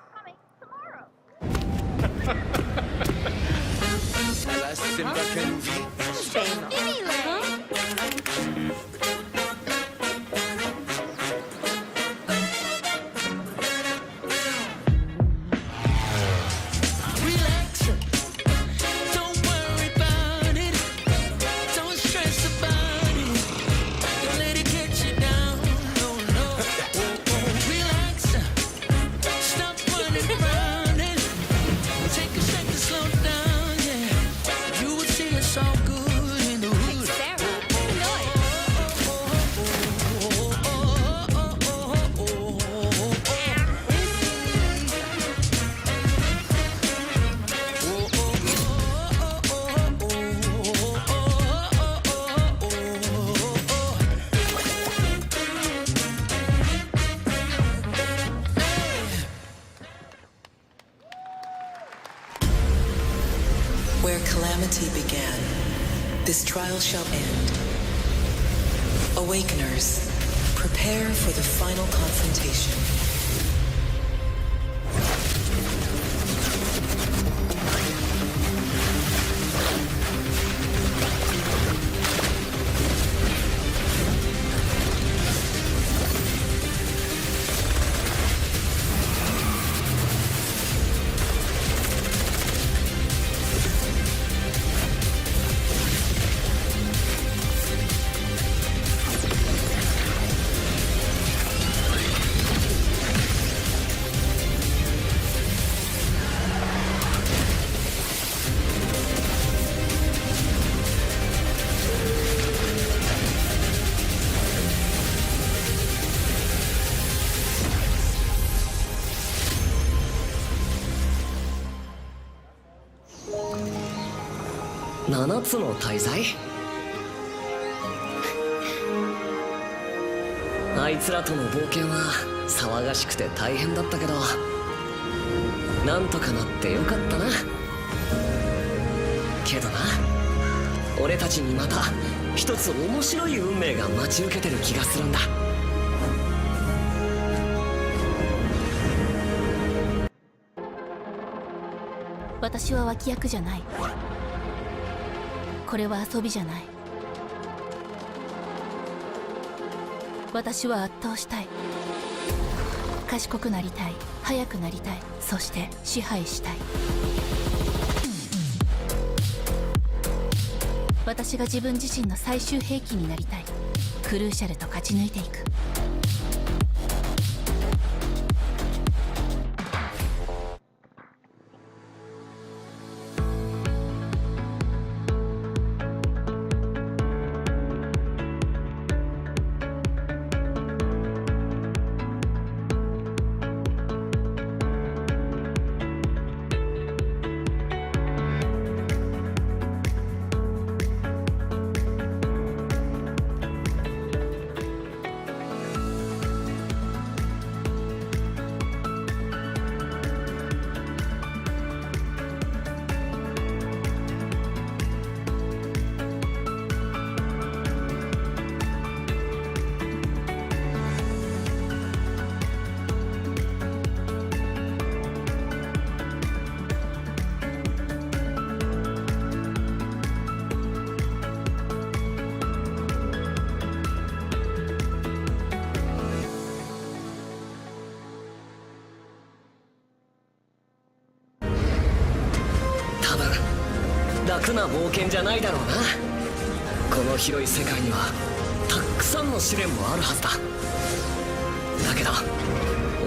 Where calamity began, this trial shall end. Awakeners, prepare for the final confrontation.7つの大罪？あいつらとの冒険は騒がしくて大変だったけど、なんとかなってよかったな。けどな、俺たちにまた一つ面白い運命が待ち受けてる気がするんだ。私は脇役じゃない。これは遊びじゃない。私は圧倒したい。賢くなりたい、速くなりたい、そして支配したい。私が自分自身の最終兵器になりたい。クルーシャルと勝ち抜いていく。楽な冒険じゃないだろうな。この広い世界にはたくさんの試練もあるはずだ。だけど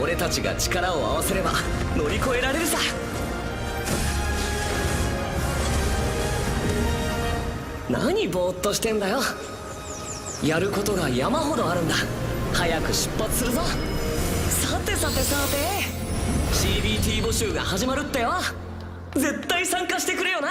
俺たちが力を合わせれば乗り越えられるさ。何ぼーっとしてんだよ。やることが山ほどあるんだ。早く出発するぞ。さてさてさて、 CBT 募集が始まるってよ。絶対参加してくれよな。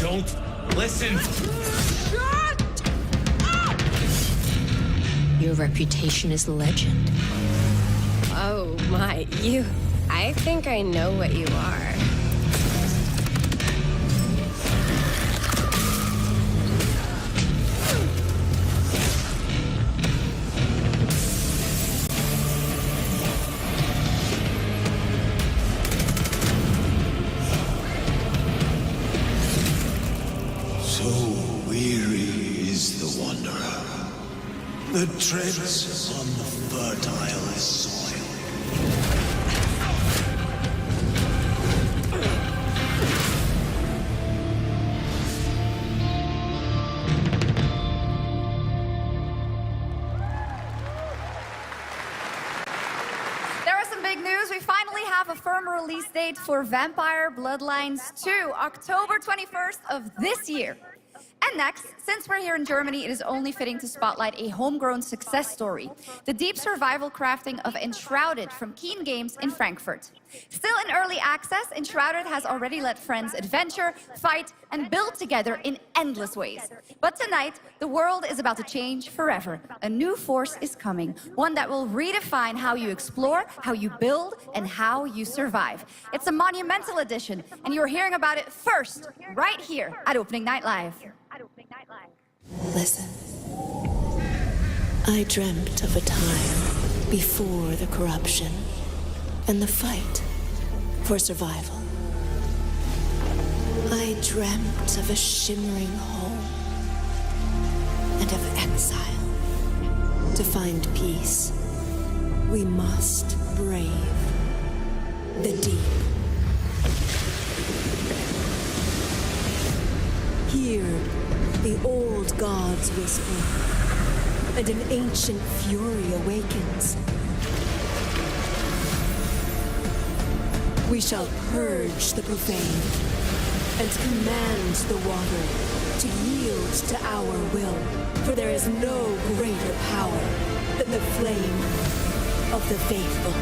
Don't listen. Your reputation is legend. Oh my, you. I think I know what you are. So weary is the wanderer that treads on the fertile soil. There is some big news. We finally have a firm release date for Vampire Bloodlines 2, October 21st of this year. And next, since we're here in Germany, it is only fitting to spotlight a homegrown success story, the deep survival crafting of Enshrouded from Keen Games in Frankfurt. Still in early access, Enshrouded has already let friends adventure, fight, and build together in endless ways. But tonight, the world is about to change forever. A new force is coming, one that will redefine how you explore, how you build, and how you survive. It's a monumental edition, and you're hearing about it first, right here at Opening Night Live. Listen. I dreamt of a time before the corruption and the fight for survival. I dreamt of a shimmering home and of exile. To find peace, we must brave the deep. Hear the old gods whisper, and an ancient fury awakens. We shall purge the profane and command the water to yield to our will, for there is no greater power than the flame of the faithful.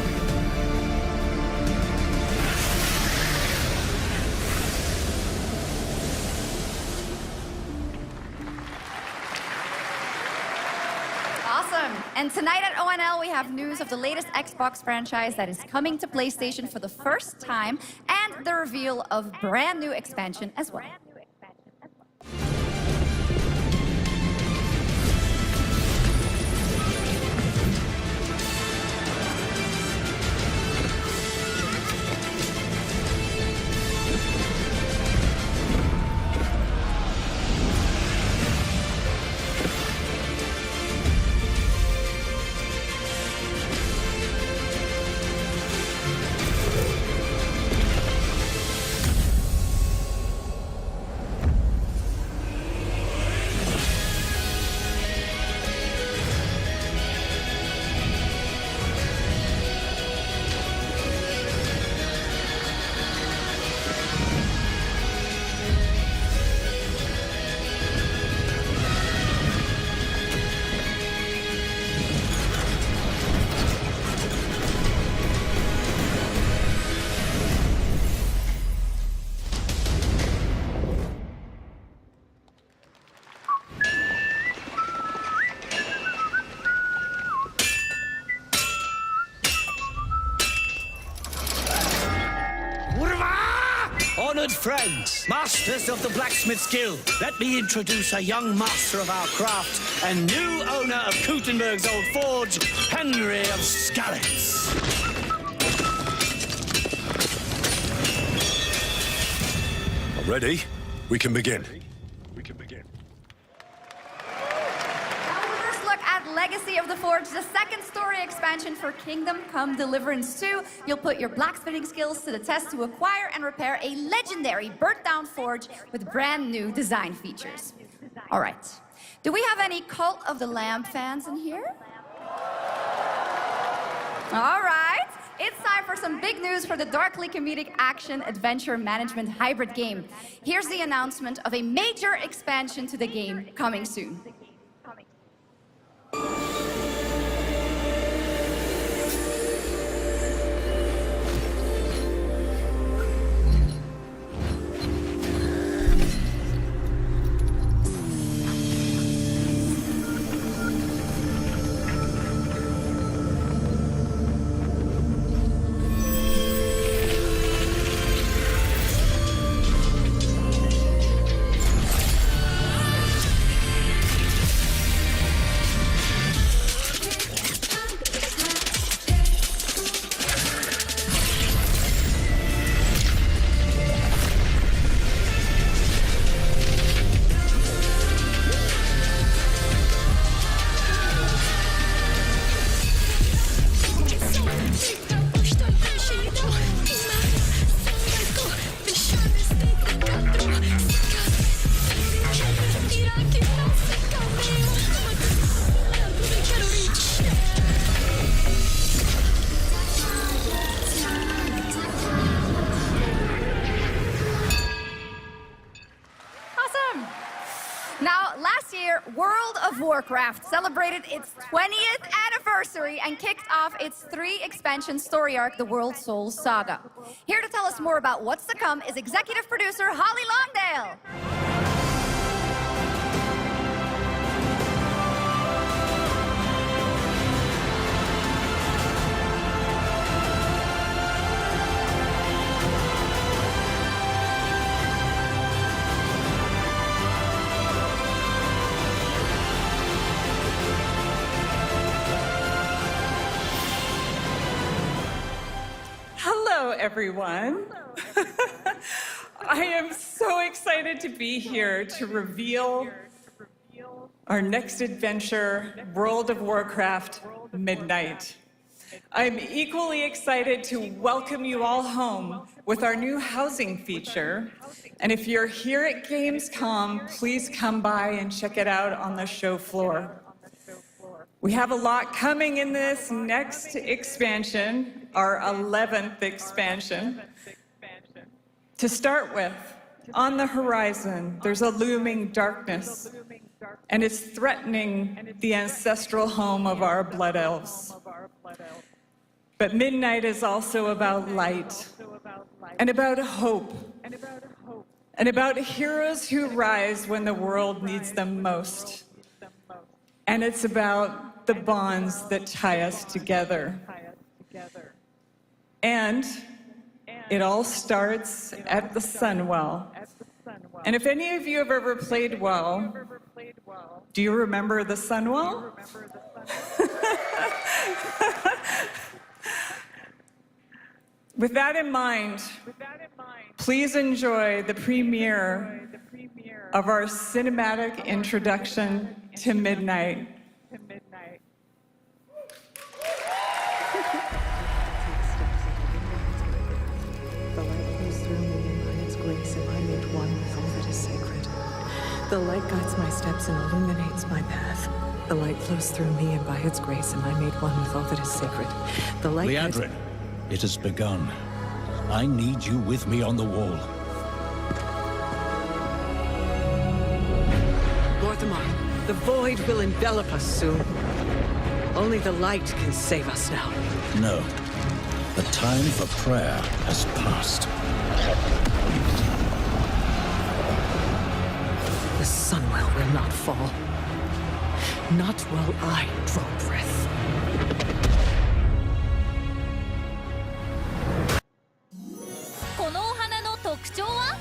Awesome. And tonight at ONL, we have news of the latest Xbox franchise that is coming to PlayStation for the first time, and the reveal of brand new expansion as well. Honored friends, masters of the blacksmith's guild, let me introduce a young master of our craft and new owner of Kutenberg's old forge, Henry of Skalitz. Ready? We can begin. Legacy of the Forge, the second story expansion for Kingdom Come Deliverance 2. You'll put your blacksmithing skills to the test to acquire and repair a legendary burnt-down forge with brand new design features. All right. Do we have any Cult of the Lamb fans in here? All right. It's time for some big news for the darkly comedic action adventure management hybrid game. Here's the announcement of a major expansion to the game coming soon. year, World of Warcraft celebrated its 20th anniversary and kicked off its 3-expansion story arc, the World Souls Saga. Here to tell us more about what's to come is executive producer Holly Longdale. Hello, everyone. I am so excited to be here to reveal our next adventure, World of Warcraft Midnight. I'm equally excited to welcome you all home with our new housing feature. And if you're here at Gamescom, please come by and check it out on the show floor. We have a lot coming in this next expansion, our 11th expansion. To start with, on the horizon, there's a looming darkness, and it's threatening the ancestral home of our blood elves. But Midnight is also about light, and about hope, and about heroes who rise when the world needs them most. And it's about the bonds that tie us together. And it all starts at the Sunwell. And if any of you have ever played WoW, do you remember the Sunwell? With that in mind, please enjoy the premiere of our cinematic introduction to Midnight. The light guides my steps and illuminates my path. The light flows through me, and by its grace am I made one with all that is sacred. The light Liadrin, it has begun. I need you with me on the wall. Gorthamar, the void will envelop us soon. Only the light can save us now. No. The time for prayer has passed. The Sunwell will not fall. Not while I draw breath.このお花の特徴は？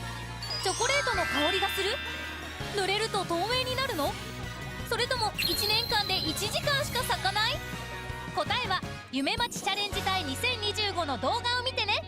チョコレートの香りがする？濡れると透明になるの？それとも1年間で1時間しか咲かない？答えは夢待ちチャレンジ隊2025の動画を見てね。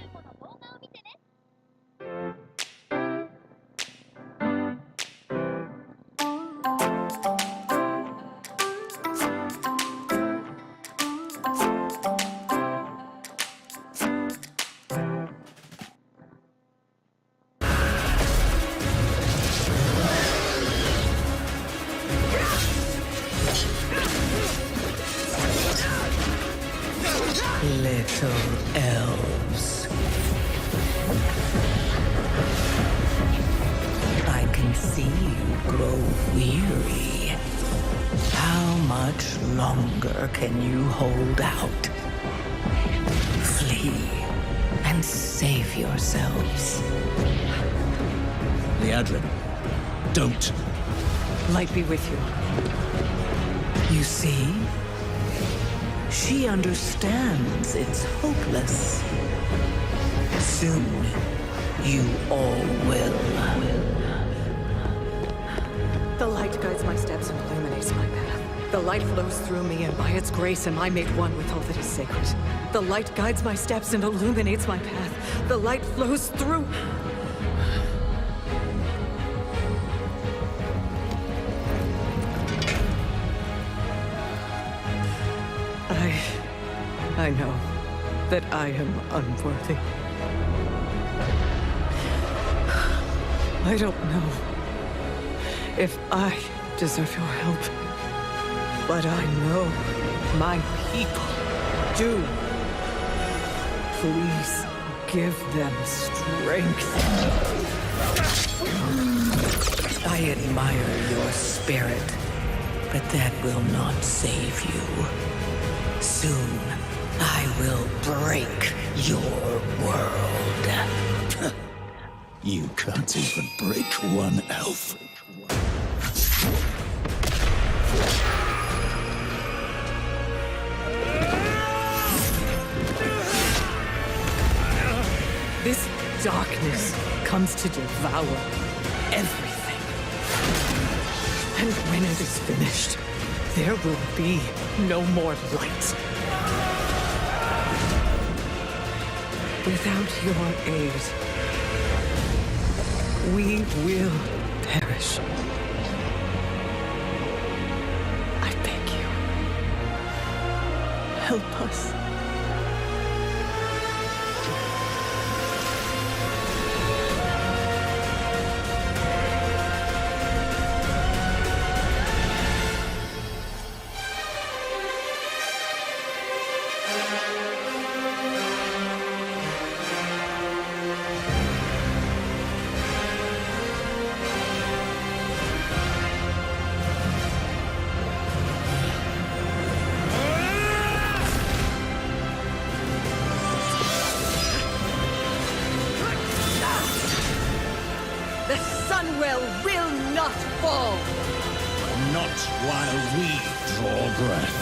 Little elves. I can see you grow weary. How much longer can you hold out? Flee and save yourselves. Liadrin, don't. Light be with you. You see? She understands it's hopeless. Soon, you all will. The light guides my steps and illuminates my path. The light flows through me, and by its grace am I made one with all that is sacred. The light guides my steps and illuminates my path. The light flows through... I know that I am unworthy. I don't know if I deserve your help, but I know my people do. Please give them strength. I admire your spirit. but that will not save you. Soon, I will break your world. You can't even break one elf. This darkness comes to devour everything. And when it is finished, there will be no more light. Without your aid, we will perish. I beg you, help us. The Sunwell will not fall! Not while we draw breath.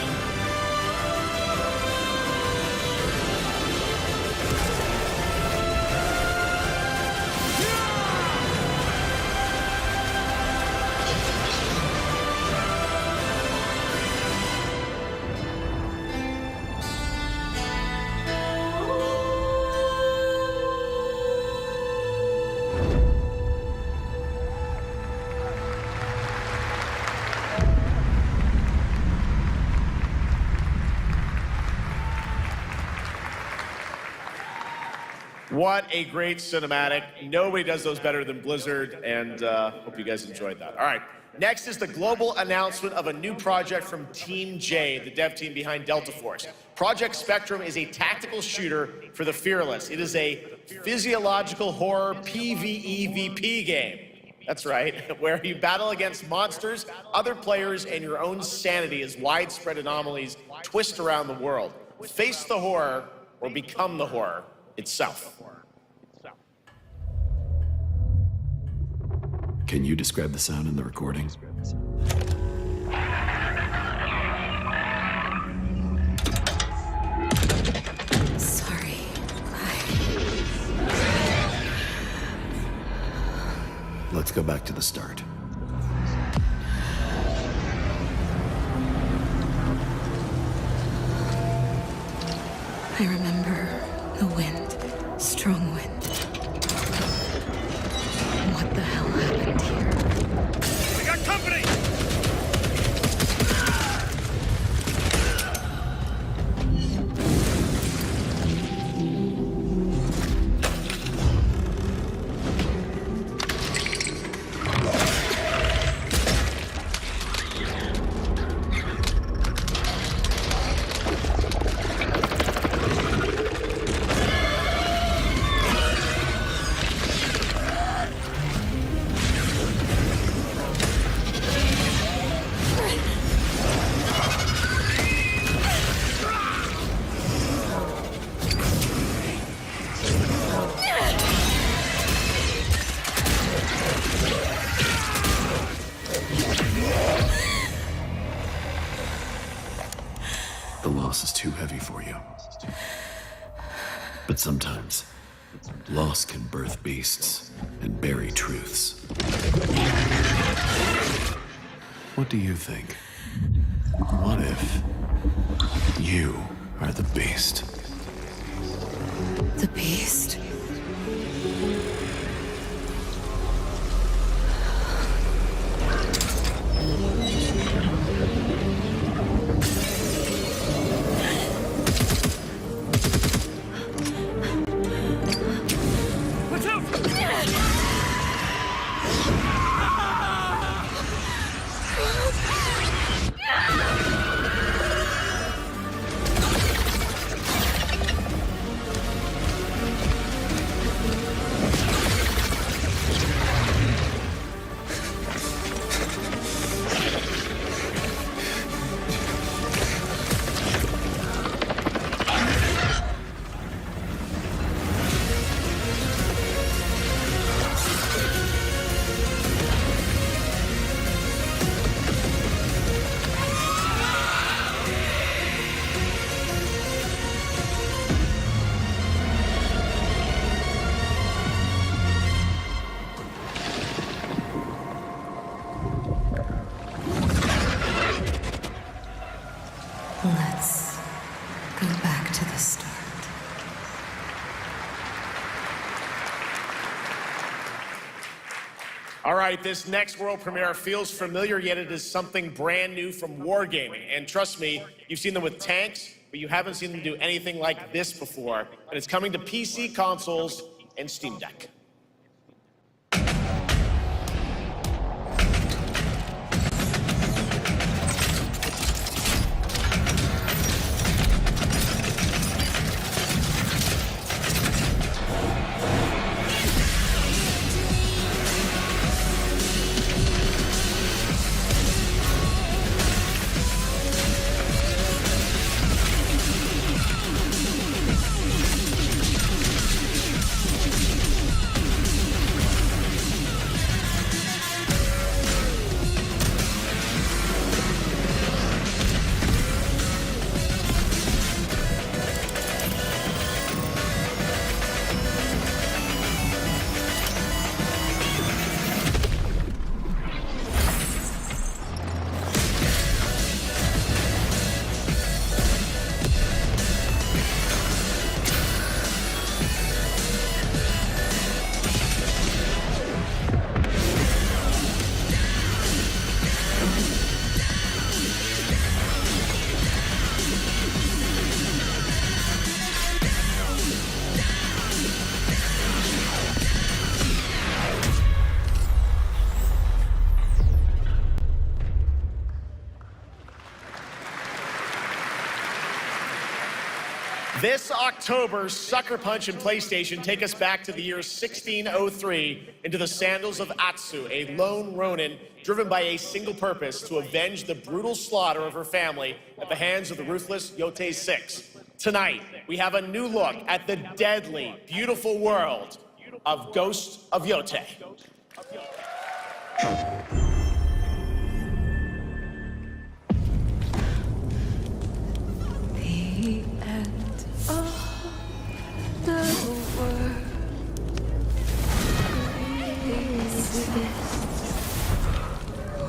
What a great cinematic. Nobody does those better than Blizzard, and hope you guys enjoyed that. All right, next is the global announcement of a new project from Team J, the dev team behind Delta Force. Project Spectrum is a tactical shooter for the fearless. It is a physiological horror PvEVP game. That's right, where you battle against monsters, other players, and your own sanity as widespread anomalies twist around the world. Face the horror or become the horror itself. Can you describe the sound in the recording? Sorry. Let's go back to the start. I remember the wind, strong wind. What the hell happened here? We got company! The loss is too heavy for you. But sometimes, loss can birth beasts and bury truths. What do you think? What if you are the beast? The beast? Watch out! All right, this next world premiere feels familiar, yet it is something brand new from Wargaming. And trust me, you've seen them with tanks, but you haven't seen them do anything like this before. And it's coming to PC, consoles, and Steam Deck. This October, Sucker Punch and PlayStation take us back to the year 1603 into the sandals of Atsu, a lone ronin driven by a single purpose to avenge the brutal slaughter of her family at the hands of the ruthless Yotei 6. Tonight, we have a new look at the deadly, beautiful world of Ghost of Yotei. The end of the world is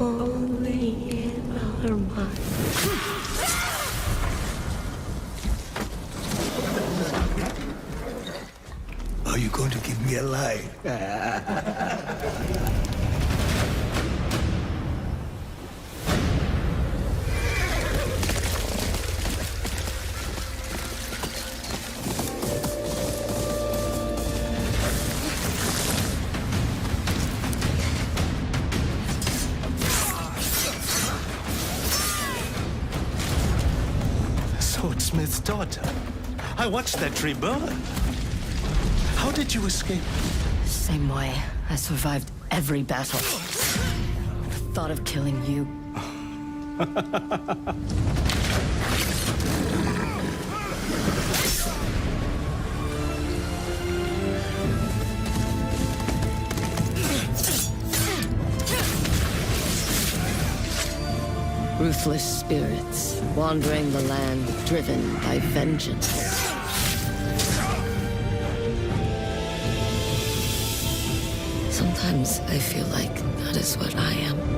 only in our minds. Are you going to give me a lie? Swordsmith's daughter. I watched that tree burn. How did you escape? Same way. I survived every battle. The thought of killing you. Ruthless spirits wandering the land, driven by vengeance. Sometimes I feel like that is what I am.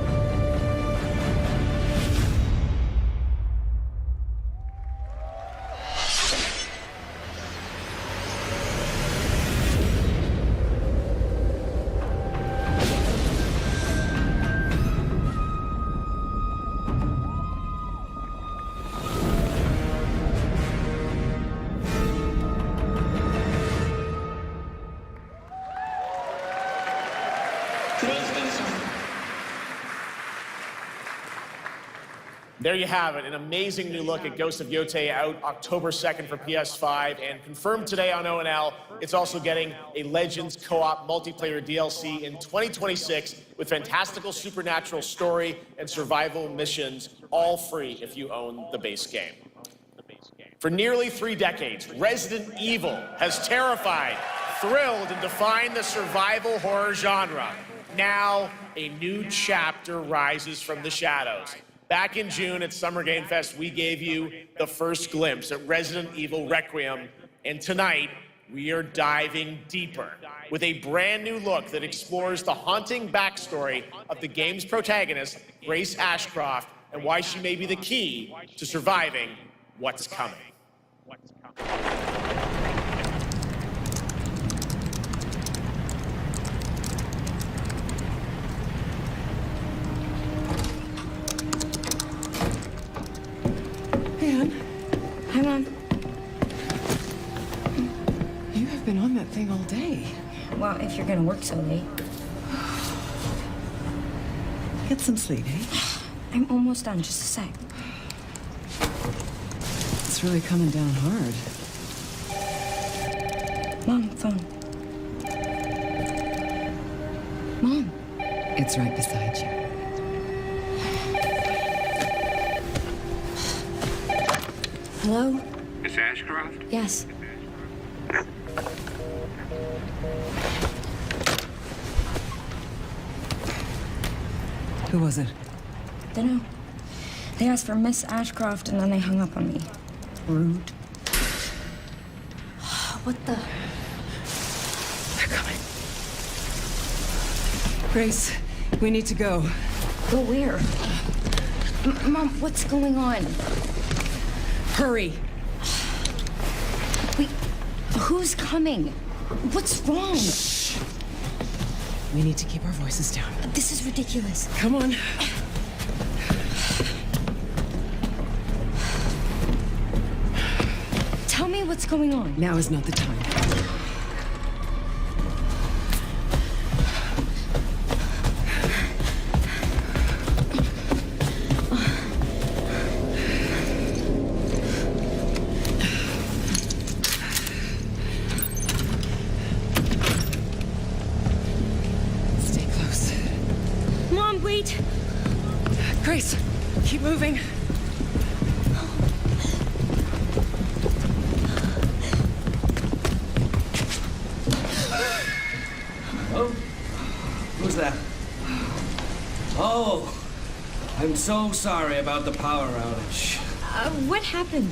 There you have it, an amazing new look at Ghost of Yotei, out October 2nd for PS5, and confirmed today on ONL. It's also getting a Legends co-op multiplayer DLC in 2026 with fantastical supernatural story and survival missions, all free if you own the base game. For nearly 3 decades, Resident Evil has terrified, thrilled, and defined the survival horror genre. Now, a new chapter rises from the shadows. Back in June at Summer Game Fest, we gave you the first glimpse at Resident Evil Requiem, and tonight, we are diving deeper with a brand new look that explores the haunting backstory of the game's protagonist, Grace Ashcroft, and why she may be the key to surviving what's coming. day. Well, if you're gonna work so late. Get some sleep, eh? I'm almost done, just a sec. It's really coming down hard. Mom, phone. Mom. It's right beside you. Hello? Miss Ashcroft? Yes. Who was it? Dunno. They asked for Miss Ashcroft and then they hung up on me. Rude. What the? They're coming. Grace, we need to go. Go where? Mom, what's going on? Hurry. Wait, who's coming? What's wrong? Shh. We need to keep our voices down. This is ridiculous. Come on. Tell me what's going on. Now is not the time. Stay close. Mom, wait! Grace, keep moving. Oh, who's that? Oh, I'm so sorry about the power outage. What happened?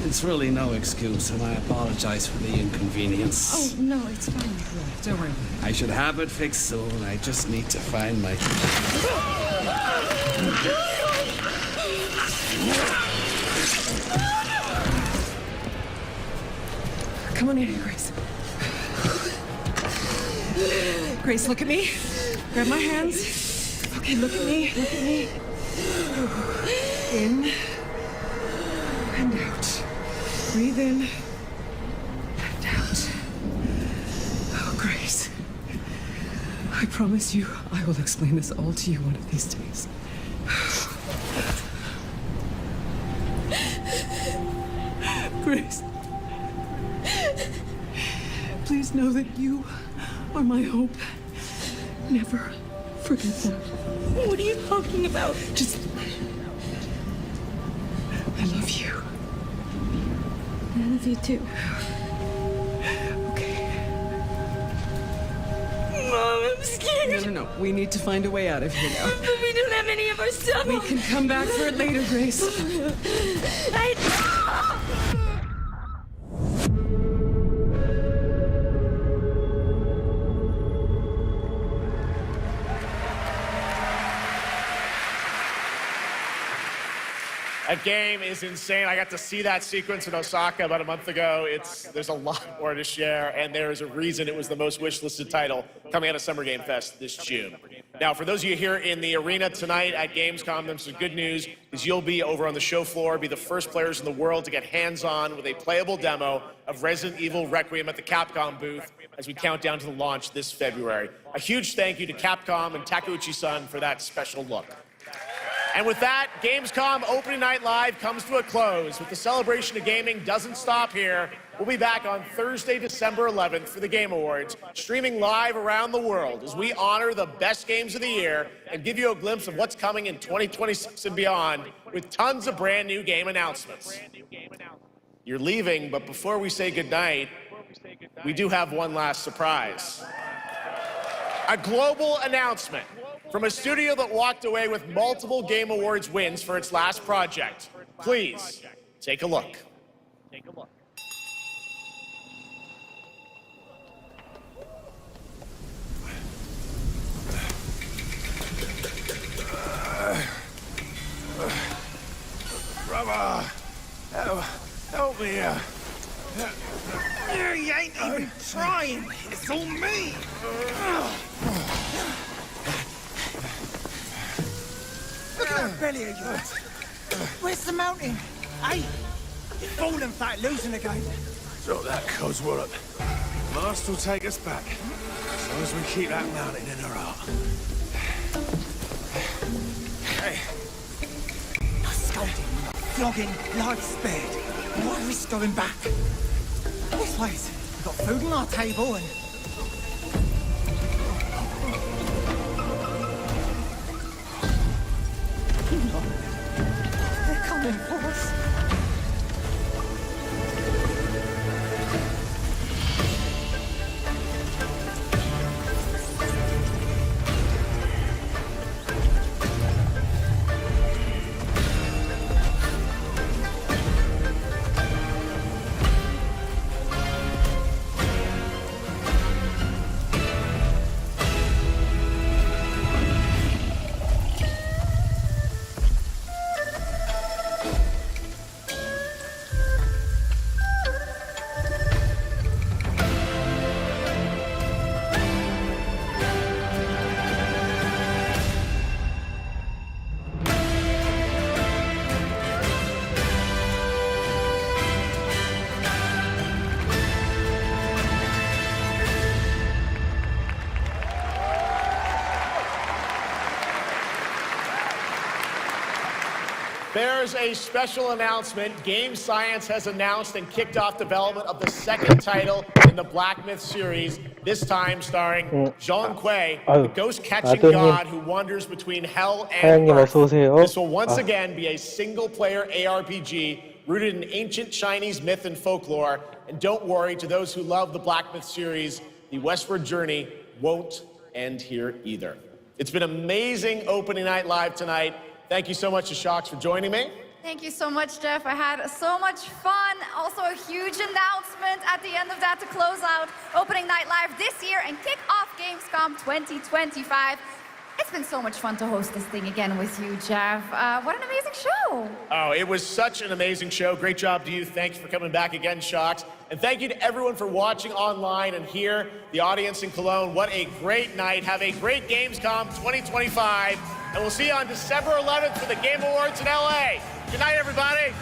It's really no excuse, and I apologize for the inconvenience. Oh, no, it's fine. Don't worry. I should have it fixed soon. I just need to find my... Come on in here, Grace. Grace, look at me. Grab my hands. Okay, look at me. Look at me. In and out. Breathe in and out. Oh, Grace. I promise you, I will explain this all to you one of these days. Grace. Please know that you are my hope. Never forget that. What are you talking about? Just... I love you. I love you too. Okay. Mom, I'm scared. No. We need to find a way out of here now. But we don't have any of our stuff. We can come back for it later, Grace. That game is insane. I got to see that sequence in Osaka about a month ago. There's a lot more to share, and there's a reason it was the most wish-listed title coming out of Summer Game Fest this June. Now, for those of you here in the arena tonight at Gamescom, there's some good news, because you'll be over on the show floor, be the first players in the world to get hands-on with a playable demo of Resident Evil Requiem at the Capcom booth as we count down to the launch this February. A huge thank you to Capcom and Takeuchi-san for that special look. And with that, Gamescom Opening Night Live comes to a close. But the celebration of gaming doesn't stop here. We'll be back on Thursday, December 11th for the Game Awards, streaming live around the world as we honor the best games of the year and give you a glimpse of what's coming in 2026 and beyond with tons of brand new game announcements. You're leaving, but before we say goodnight, we do have one last surprise. A global announcement from a studio that walked away with multiple Game Awards wins for its last project. Please, take a look. Brother, help me. You ain't even trying. It's all me. Look at that belly of yours. Where's the mountain? Hey, you're falling fat, losing again. So that Cosworth. Master will take us back, as long as we keep that mountain in her heart. Hey. No scolding, no flogging, life spared. Why risk going back? This place, we've got food on our table and... They're coming for us. There's a special announcement. Game Science has announced and kicked off development of the second title in the Black Myth series, this time starring Jean Kuei, the ghost-catching god who wanders between hell and earth. This will once again be a single-player ARPG rooted in ancient Chinese myth and folklore. And don't worry, to those who love the Black Myth series, the westward journey won't end here either. It's been amazing opening night live tonight. Thank you so much to Shox for joining me. Thank you so much, Jeff. I had so much fun. Also a huge announcement at the end of that to close out Opening Night Live this year and kick off Gamescom 2025. It's been so much fun to host this thing again with you, Jeff. What an amazing show. Oh, it was such an amazing show. Great job to you. Thanks for coming back again, Shox. And thank you to everyone for watching online and here, the audience in Cologne. What a great night. Have a great Gamescom 2025. And we'll see you on December 11th for the Game Awards in LA. Good night, everybody.